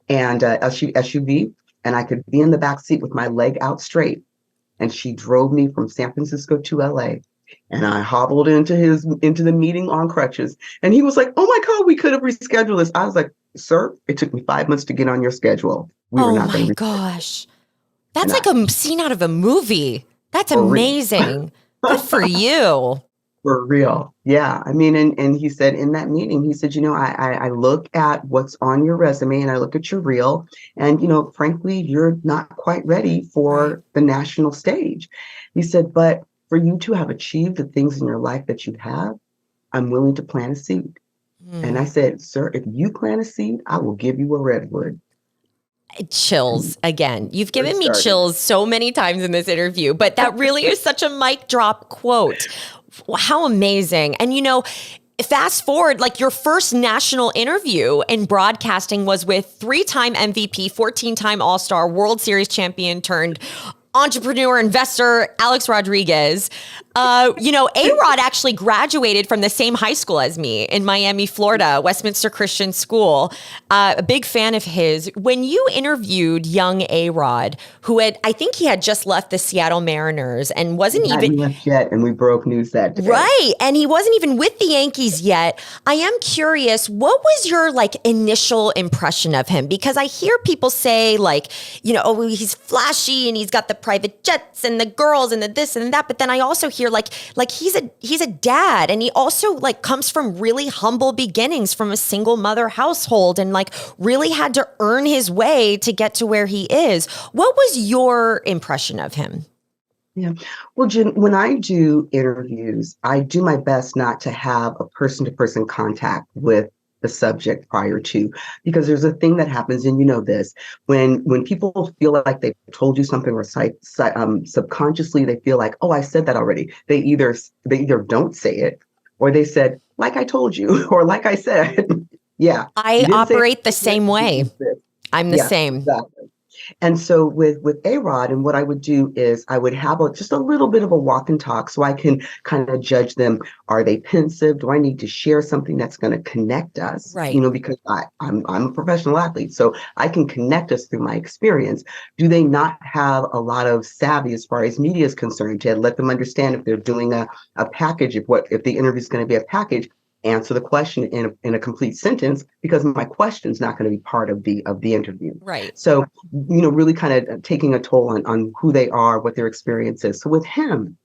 Speaker 2: and SUV, and I could be in the back seat with my leg out straight. And she drove me from San Francisco to LA. And I hobbled into the meeting on crutches. And he was like, "Oh my God, we could have rescheduled this." I was like, "Sir, it took me 5 months to get on your schedule. We were
Speaker 1: Oh
Speaker 2: not
Speaker 1: my
Speaker 2: going to reschedule."
Speaker 1: gosh. That's
Speaker 2: And
Speaker 1: like a scene out of a movie. That's
Speaker 2: for real.
Speaker 1: amazing. Good for you.
Speaker 2: For real. Yeah. I mean, and he said in that meeting, he said, I look at what's on your resume and I look at your reel. And, frankly, you're not quite ready
Speaker 1: Right.
Speaker 2: for the national stage. He said, but for you to have achieved the things in your life that you have, I'm willing to plant a seed. And I
Speaker 1: Hmm.
Speaker 2: said, sir, if you plant a seed, I will give you a redwood. And
Speaker 1: Chills again. You've
Speaker 2: where it
Speaker 1: given me
Speaker 2: started.
Speaker 1: chills so many times in this interview, but that really is such a mic drop quote. How amazing. And fast forward, like your first national interview in broadcasting was with 3-time MVP, 14-time All-Star, World Series champion turned entrepreneur, investor, Alex Rodriguez. A-Rod actually graduated from the same high school as me in Miami, Florida, Westminster Christian School. A big fan of his. When you interviewed young A-Rod, I think he had just left the Seattle Mariners and wasn't even
Speaker 2: left yet, and we broke news that day.
Speaker 1: Right. And he wasn't even with the Yankees yet. I am curious, what was your initial impression of him? Because I hear people say oh, he's flashy and he's got the private jets and the girls and the this and that. But then I also hear he's a dad, and he also comes from really humble beginnings from a single mother household and really had to earn his way to get to where he is. What was your impression of him?
Speaker 2: Yeah. Well, Jen, when I do interviews, I do my best not to have a person-to-person contact with the subject prior to, because there's a thing that happens, and you know this, when people feel like they've told you something, or subconsciously they feel like, oh, I said that already. They either don't say it, or they said, like I told you, or like I said. Yeah.
Speaker 1: I operate the same way. I'm the same.
Speaker 2: Exactly. And so with A-Rod, and what I would do is I would have just a little bit of a walk and talk, so I can kind of judge them. Are they pensive? Do I need to share something that's going to connect us?
Speaker 1: Right.
Speaker 2: Because I'm a professional athlete, so I can connect us through my experience. Do they not have a lot of savvy as far as media is concerned to let them understand if they're doing a package, if the interview is going to be a package? Answer the question in a complete sentence, because my question is not going to be part of the interview.
Speaker 1: Right.
Speaker 2: So, really kind of taking a toll on who they are, what their experience is. So with him,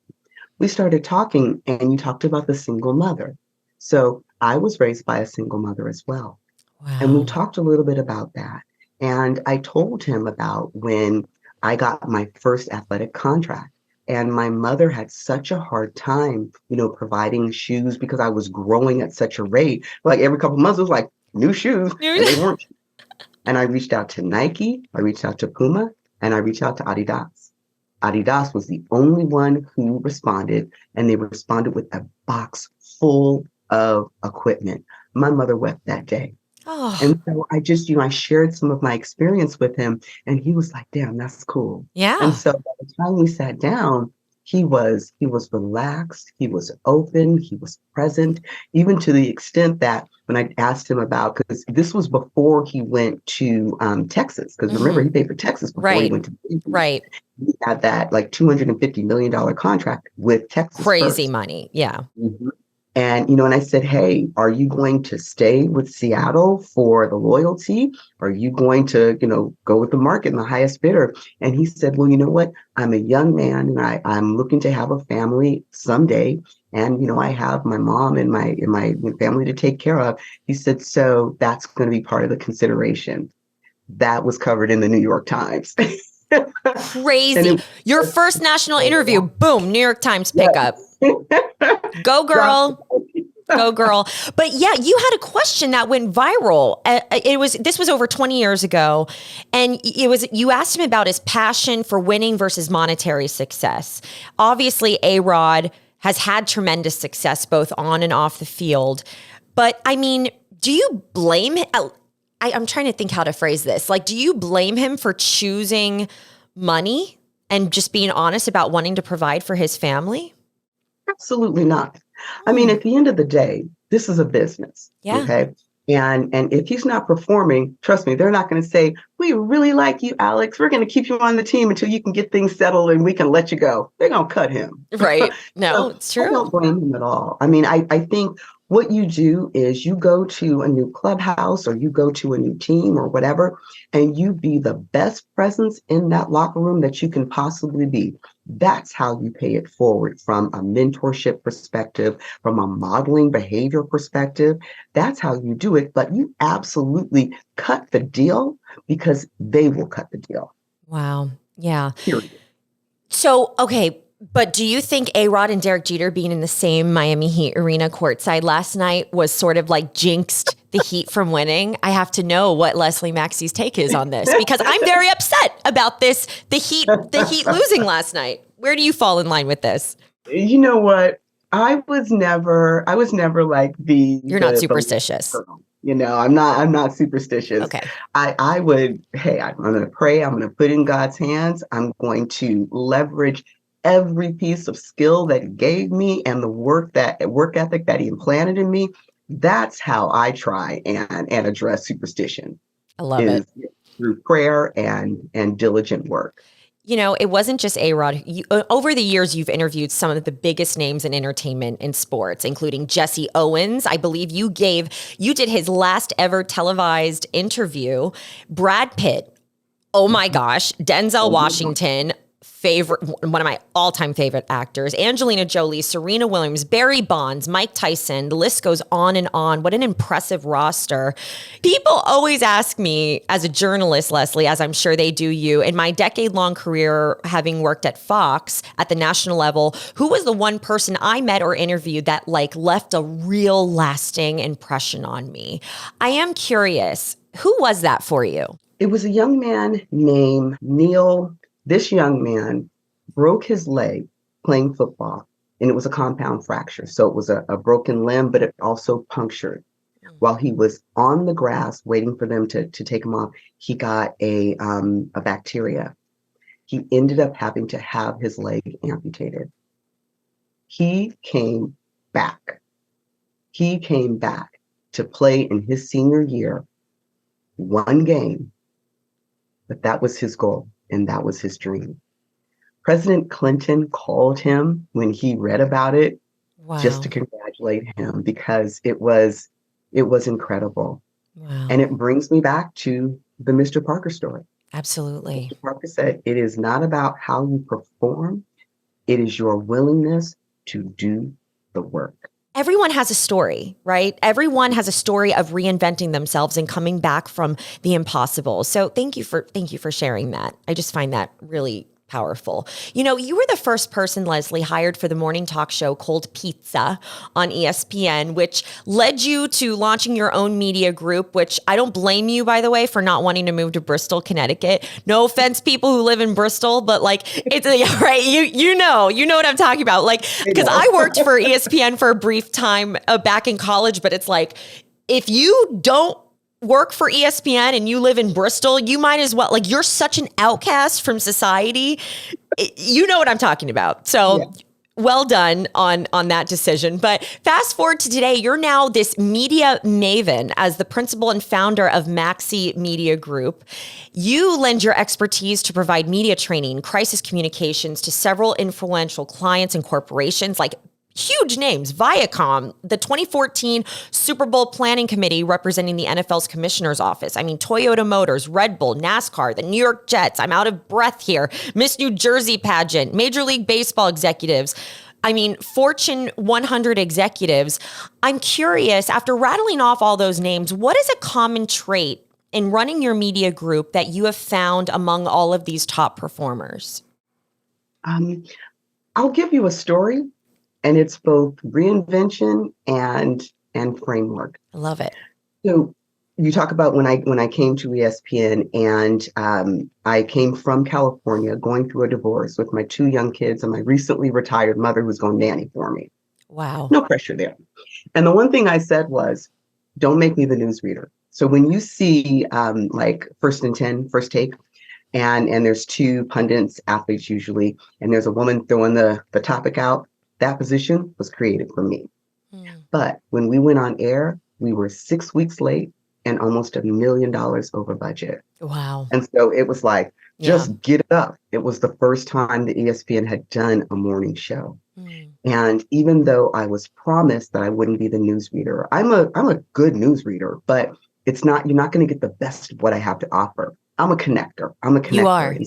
Speaker 2: we started talking, and you talked about the single mother. So I was raised by a single mother as well.
Speaker 1: Wow.
Speaker 2: And we talked a little bit about that. And I told him about when I got my first athletic contract. And my mother had such a hard time, providing shoes, because I was growing at such a rate. Like every couple of months, it was like new shoes. And they weren't. And I reached out to Nike, I reached out to Puma, and I reached out to Adidas. Adidas was the only one who responded, and they responded with a box full of equipment. My mother wept that day.
Speaker 1: Oh.
Speaker 2: And so I just, I shared some of my experience with him, and he was like, damn, that's cool.
Speaker 1: Yeah.
Speaker 2: And so by the time we sat down, he was relaxed, he was open, he was present, even to the extent that when I asked him about, because this was before he went to Texas, because remember, he paid for Texas before he went to
Speaker 1: Right.
Speaker 2: He had that $250 million contract with Texas.
Speaker 1: Crazy
Speaker 2: first.
Speaker 1: money. Yeah.
Speaker 2: Mm-hmm. And, and I said, hey, are you going to stay with Seattle for the loyalty? Are you going to, go with the market and the highest bidder? And he said, well, you know what? I'm a young man, and I'm looking to have a family someday. And, I have my mom and my family to take care of. He said, so that's going to be part of the consideration. That was covered in the New York Times.
Speaker 1: Crazy. Your first national interview, boom, New York Times pickup. Go girl. Go girl. But yeah, you had a question that went viral. This was over 20 years ago. And you asked him about his passion for winning versus monetary success. Obviously, A-Rod has had tremendous success both on and off the field. But I mean, do you blame him? I'm trying to think how to phrase this. Do you blame him for choosing money and just being honest about wanting to provide for his family?
Speaker 2: Absolutely not. I mean, at the end of the day, this is a business.
Speaker 1: Yeah.
Speaker 2: Okay. And if he's not performing, trust me, they're not going to say, we really like you, Alex. We're going to keep you on the team until you can get things settled and we can let you go. They're going to cut him.
Speaker 1: Right. No,
Speaker 2: So
Speaker 1: it's true.
Speaker 2: I don't blame him at all. I mean, I think what you do is you go to a new clubhouse, or you go to a new team or whatever, and you be the best presence in that locker room that you can possibly be. That's how you pay it forward from a mentorship perspective, from a modeling behavior perspective. That's how you do it. But you absolutely cut the deal, because they will cut the deal.
Speaker 1: Wow. Yeah.
Speaker 2: Period.
Speaker 1: So, okay. But do you think A-Rod and Derek Jeter being in the same Miami Heat arena courtside last night was sort of jinxed the Heat from winning? I have to know what Leslie Maxie's take is on this, because I'm very upset about this. The Heat losing last night. Where do you fall in line with this?
Speaker 2: You know what? I was never like the.
Speaker 1: You're not superstitious.
Speaker 2: I'm not superstitious.
Speaker 1: Okay.
Speaker 2: I'm going to pray. I'm going to put in God's hands. I'm going to leverage every piece of skill that he gave me and the work ethic that he implanted in me. That's how I try and address superstition,
Speaker 1: I love it.
Speaker 2: is through prayer and diligent work.
Speaker 1: You know, it wasn't just A-Rod. Over the years, you've interviewed some of the biggest names in entertainment and sports, including Jesse Owens. I believe you did his last ever televised interview. Brad Pitt. Oh my gosh. Denzel Washington. One of my all-time favorite actors, Angelina Jolie, Serena Williams, Barry Bonds, Mike Tyson. The list goes on and on. What an impressive roster. People always ask me, as a journalist, Leslie, as I'm sure they do you, in my decade-long career having worked at Fox at the national level, who was the one person I met or interviewed that left a real lasting impression on me? I am curious, who was that for you?
Speaker 2: It was a young man named Neil. This young man broke his leg playing football, and it was a compound fracture. So it was a broken limb, but it also punctured. While he was on the grass waiting for them to take him off, he got a bacteria. He ended up having to have his leg amputated. He came back. He came back to play in his senior year, one game, but that was his goal. And that was his dream. President Clinton called him when he read about it, just to congratulate him, because it was incredible. Wow. And it brings me back to the Mr. Parker story.
Speaker 1: Absolutely.
Speaker 2: Mr. Parker said, it is not about how you perform. It is your willingness to do the work.
Speaker 1: Everyone has a story, right? Everyone has a story of reinventing themselves and coming back from the impossible. So thank you for sharing that. I just find that really powerful. You know, you were the first person, Leslie, hired for the morning talk show Cold Pizza on ESPN, which led you to launching your own media group, which I don't blame you, by the way, for not wanting to move to Bristol, Connecticut. No offense, people who live in Bristol, but it's right. You know what I'm talking about. Because I worked for ESPN for a brief time back in college, but it's if you don't work for ESPN and you live in Bristol, you might as well, you're such an outcast from society. You know what I'm talking about. So yeah. Well done on that decision. But fast forward to today, you're now this media maven as the principal and founder of Maxie Media Group. You lend your expertise to provide media training, crisis communications to several influential clients and corporations like huge names, Viacom, the 2014 Super Bowl Planning Committee representing the NFL's commissioner's office. I mean, Toyota Motors, Red Bull, NASCAR, the New York Jets. I'm out of breath here. Miss New Jersey pageant, Major League Baseball executives. I mean, Fortune 100 executives. I'm curious, after rattling off all those names, what is a common trait in running your media group that you have found among all of these top performers?
Speaker 2: I'll give you a story. And it's both reinvention and framework.
Speaker 1: I love it.
Speaker 2: So you talk about when I came to ESPN, and I came from California, going through a divorce with my two young kids and my recently retired mother who's going nanny for me.
Speaker 1: Wow.
Speaker 2: No pressure there. And the one thing I said was, don't make me the newsreader. So when you see First and 10, First Take, and there's two pundits, athletes usually, and there's a woman throwing the topic out, that position was created for me. But when we went on air, we were 6 weeks late and almost $1 million over budget.
Speaker 1: Wow.
Speaker 2: And so it was just get it up. It was the first time that ESPN had done a morning show. And even though I was promised that I wouldn't be the newsreader, I'm a good newsreader, but you're not going to get the best of what I have to offer. I'm a connector.
Speaker 1: You are.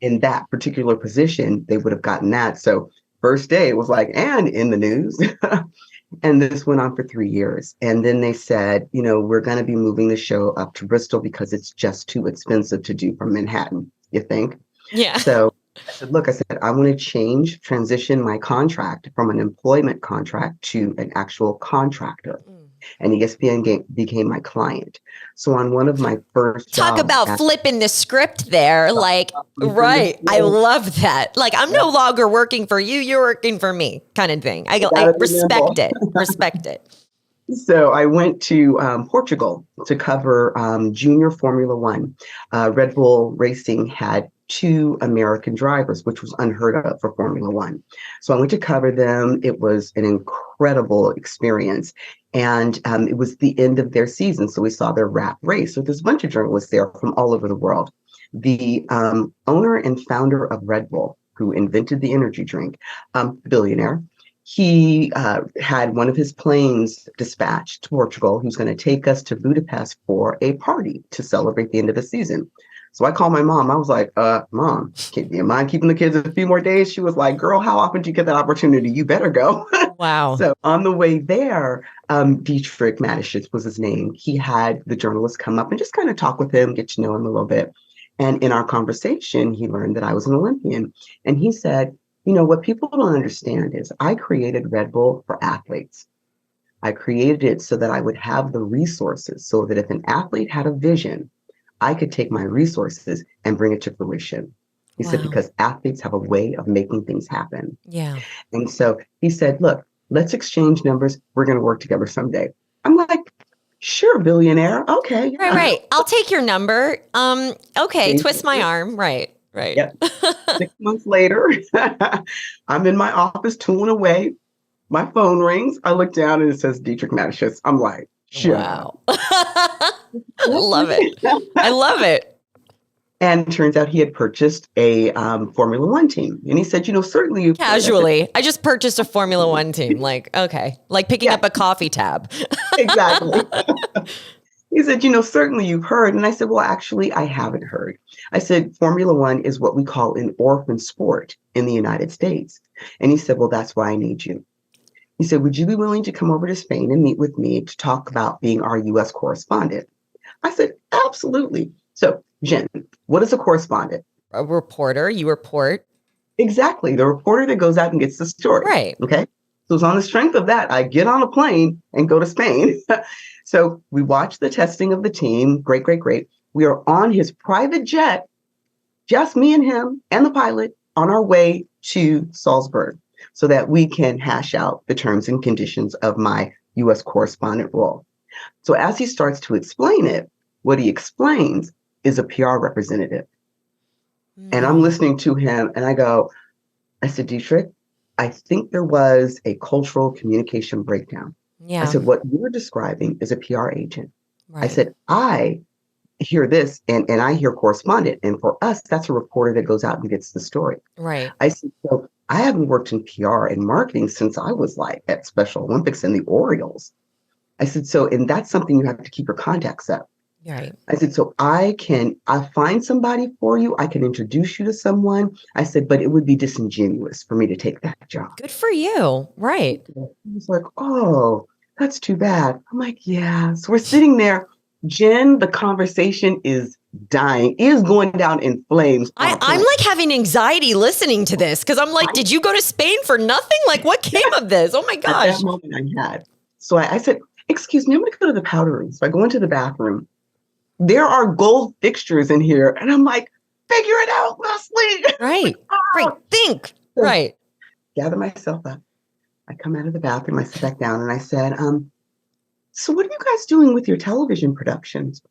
Speaker 2: In that particular position, they would have gotten that. So first day, it was and in the news. And this went on for 3 years. And then they said, we're going to be moving the show up to Bristol because it's just too expensive to do from Manhattan, you think?
Speaker 1: Yeah.
Speaker 2: So I said, I want to transition my contract from an employment contract to an actual contractor. And ESPN became my client. So on one of my first
Speaker 1: Talk about flipping the script there. Right. I love that. I'm no longer working for you. You're working for me kind of thing. I respect it. Respect it.
Speaker 2: So I went to Portugal to cover junior Formula One. Red Bull Racing had two American drivers, which was unheard of for Formula One. So I went to cover them. It was an incredible experience. And it was the end of their season. So we saw their wrap race. So there's a bunch of journalists there from all over the world. The owner and founder of Red Bull, who invented the energy drink, billionaire, he had one of his planes dispatched to Portugal, who's going to take us to Budapest for a party to celebrate the end of the season. So I called my mom. I was like, Mom, do you mind keeping the kids a few more days? She was like, girl, how often do you get that opportunity? You better go.
Speaker 1: Wow.
Speaker 2: So on the way there, Dietrich Mateschitz was his name. He had the journalist come up and just kind of talk with him, get to know him a little bit. And in our conversation, he learned that I was an Olympian. And he said, what people don't understand is I created Red Bull for athletes. I created it so that I would have the resources so that if an athlete had a vision, I could take my resources and bring it to fruition. He said, because athletes have a way of making things happen.
Speaker 1: Yeah.
Speaker 2: And so he said, look, let's exchange numbers. We're going to work together someday. I'm like, sure, billionaire. Okay.
Speaker 1: Yeah. Right. I'll take your number. Okay. Twist my arm. Right.
Speaker 2: Yep. 6 months later, I'm in my office tooling away. My phone rings. I look down and it says Dietrich Mateschitz. I'm like, sure.
Speaker 1: Wow. I love it. I love it.
Speaker 2: And it turns out he had purchased a Formula One team. And he said, certainly you
Speaker 1: casually. I just purchased a Formula One team. Like, okay. Like picking up a coffee tab.
Speaker 2: Exactly. He said, certainly you've heard. And I said, well, actually, I haven't heard. I said, Formula One is what we call an orphan sport in the United States. And he said, well, that's why I need you. He said, would you be willing to come over to Spain and meet with me to talk about being our U.S. correspondent? I said, absolutely. So, Jen, what is a correspondent?
Speaker 1: A reporter. You report.
Speaker 2: Exactly. The reporter that goes out and gets the story.
Speaker 1: Right.
Speaker 2: Okay. So it's on the strength of that, I get on a plane and go to Spain. So we watch the testing of the team. Great, great, great. We are on his private jet, just me and him and the pilot on our way to Salzburg so that we can hash out the terms and conditions of my U.S. correspondent role. So as he starts to explain it, what he explains is a PR representative. And I'm listening to him and I said, Dietrich, I think there was a cultural communication breakdown.
Speaker 1: Yeah.
Speaker 2: I said, what you're describing is a PR agent.
Speaker 1: Right.
Speaker 2: I said, I hear this and I hear correspondent. And for us, that's a reporter that goes out and gets the story.
Speaker 1: Right.
Speaker 2: I said, so I haven't worked in PR and marketing since I was like at Special Olympics and the Orioles. I said, and that's something you have to keep your contacts up.
Speaker 1: Right.
Speaker 2: I said, I'll find somebody for you. I can introduce you to someone. I said, but it would be disingenuous for me to take that job.
Speaker 1: Good for you. Right.
Speaker 2: He was like, oh, that's too bad. I'm like, yeah. So we're sitting there. Jen, the conversation is dying, is going down in flames.
Speaker 1: I'm like having anxiety listening to this because I'm like, did you go to Spain for nothing? Like, what came of this? Oh my gosh.
Speaker 2: At that moment I had. So I said, excuse me, I'm going to go to the powder room. So I go into the bathroom. There are gold fixtures in here. And I'm like, figure it out, Leslie.
Speaker 1: Right. Right. Think. Right.
Speaker 2: Gather myself up. I come out of the bathroom. I sit back down and I said, so what are you guys doing with your television productions?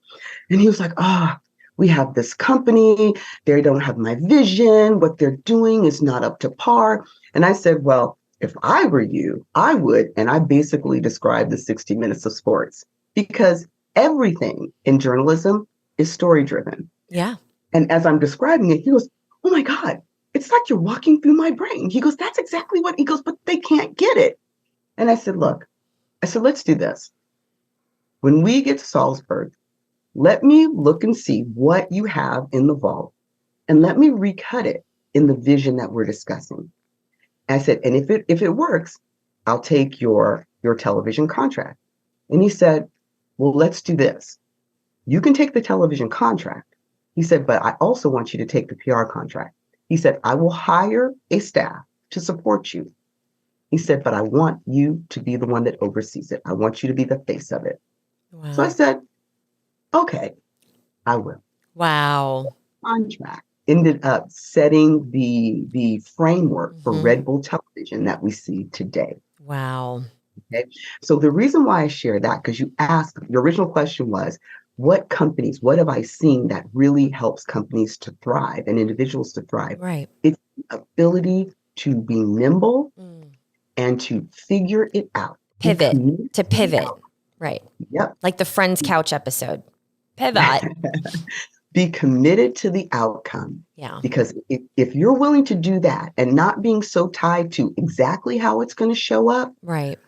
Speaker 2: And he was like, we have this company. They don't have my vision. What they're doing is not up to par. And I said, well, if I were you, I would. And I basically described the 60 minutes of sports because everything in journalism is story driven.
Speaker 1: Yeah.
Speaker 2: And as I'm describing it, he goes, oh my God, it's like you're walking through my brain. He goes, that's exactly what he goes, but they can't get it. And I said, let's do this. When we get to Salzburg, let me look and see what you have in the vault and let me recut it in the vision that we're discussing. I said, and if it works, I'll take your television contract. And he said, well, let's do this. You can take the television contract. He said, but I also want you to take the PR contract. He said, I will hire a staff to support you. He said, but I want you to be the one that oversees it. I want you to be the face of it.
Speaker 1: Wow.
Speaker 2: So I said, okay, I will.
Speaker 1: Wow.
Speaker 2: Contract ended up setting the framework for Red Bull television that we see today.
Speaker 1: Wow.
Speaker 2: Okay. So the reason why I share that, because you asked, your original question was, what companies, what have I seen that really helps companies to thrive and individuals to thrive?
Speaker 1: Right.
Speaker 2: It's the ability to be nimble and to figure it out.
Speaker 1: Pivot. To pivot. Right.
Speaker 2: Yep.
Speaker 1: Like the Friends couch episode. Pivot.
Speaker 2: Be committed to the outcome.
Speaker 1: Yeah.
Speaker 2: Because if you're willing to do that and not being so tied to exactly how it's going to show up,
Speaker 1: right,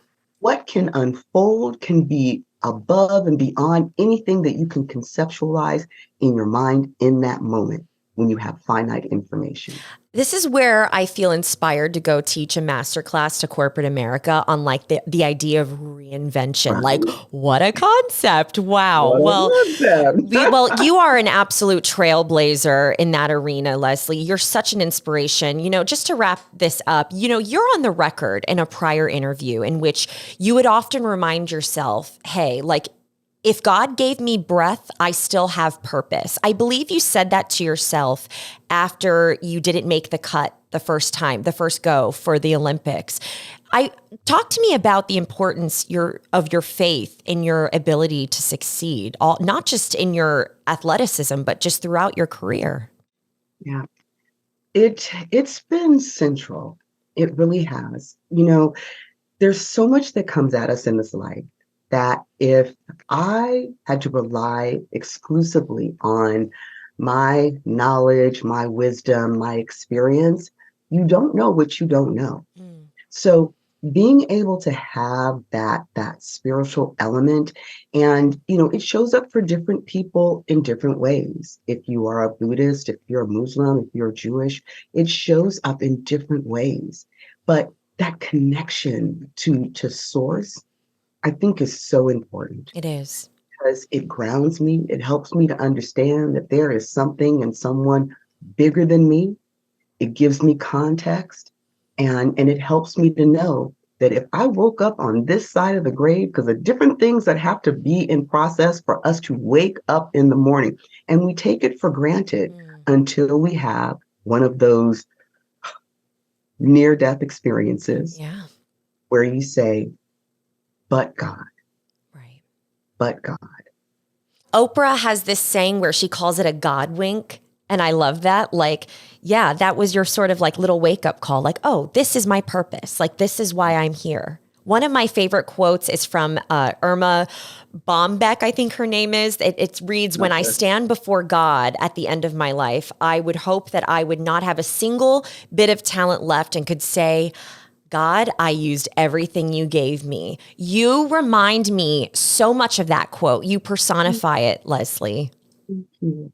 Speaker 2: what can unfold can be above and beyond anything that you can conceptualize in your mind in that moment when you have finite information.
Speaker 1: This is where I feel inspired to go teach a masterclass to corporate America on like the idea of reinvention. Right. Like, what a concept. Wow. Well, you are an absolute trailblazer in that arena, Leslie. You're such an inspiration. You know, just to wrap this up, you know, you're on the record in a prior interview in which you would often remind yourself, hey, like, if God gave me breath, I still have purpose. I believe you said that to yourself after you didn't make the cut the first go for the Olympics. Talk to me about the importance of your faith in your ability to succeed, not just in your athleticism, but just throughout your career.
Speaker 2: Yeah, it's been central. It really has. You know, there's so much that comes at us in this life that if I had to rely exclusively on my knowledge, my wisdom, my experience, you don't know what you don't know. So being able to have that spiritual element, and, you know, it shows up for different people in different ways. If you are a Buddhist, if you're a Muslim, if you're Jewish, it shows up in different ways. But that connection to source, I think, is so important.
Speaker 1: It is.
Speaker 2: Because it grounds me. It helps me to understand that there is something and someone bigger than me. It gives me context, and it helps me to know that if I woke up on this side of the grave, because of different things that have to be in process for us to wake up in the morning, and we take it for granted until we have one of those near-death experiences where you say, but God.
Speaker 1: Right.
Speaker 2: But God.
Speaker 1: Oprah has this saying where she calls it a God wink. And I love that. Like, yeah, that was your sort of like little wake up call. Like, oh, this is my purpose. Like, this is why I'm here. One of my favorite quotes is from Irma Bombeck, I think her name is. It reads, when I stand before God at the end of my life, I would hope that I would not have a single bit of talent left and could say, God, I used everything you gave me. You remind me so much of that quote. You personify it, Leslie.
Speaker 2: Thank you.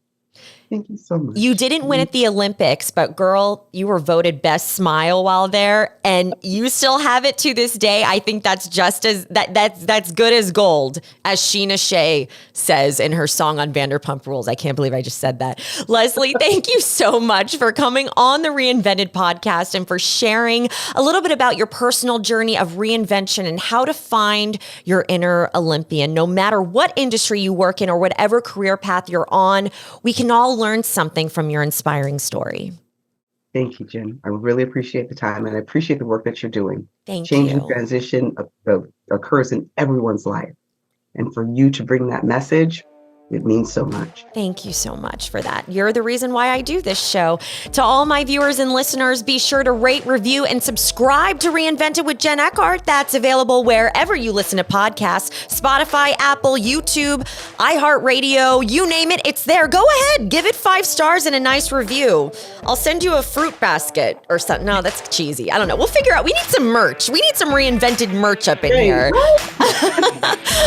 Speaker 2: Thank you so much.
Speaker 1: You didn't win at the Olympics, but girl, you were voted best smile while there, and you still have it to this day. I think that's just as that's good as gold, as Sheena Shea says in her song on Vanderpump Rules. I can't believe I just said that. Leslie, thank you so much for coming on the Reinvented podcast and for sharing a little bit about your personal journey of reinvention and how to find your inner Olympian. No matter what industry you work in or whatever career path you're on, we can all learn something from your inspiring story.
Speaker 2: Thank you, Jen. I really appreciate the time, and I appreciate the work that you're doing.
Speaker 1: Thank
Speaker 2: Change
Speaker 1: you.
Speaker 2: and transition occurs in everyone's life. And for you to bring that message, it means so much.
Speaker 1: Thank you so much for that. You're the reason why I do this show. To all my viewers and listeners, be sure to rate, review, and subscribe to Reinvented with Jen Eckhart. That's available wherever you listen to podcasts, Spotify, Apple, YouTube, iHeartRadio, you name it, it's there. Go ahead, give it 5 stars and a nice review. I'll send you a fruit basket or something. No, that's cheesy. I don't know. We'll figure out. We need some merch. We need some Reinvented merch up in here.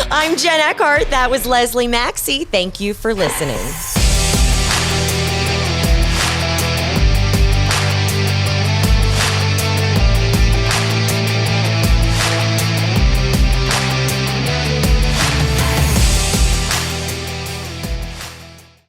Speaker 1: I'm Jen Eckhart. That was Leslie Maxie. Thank you for listening.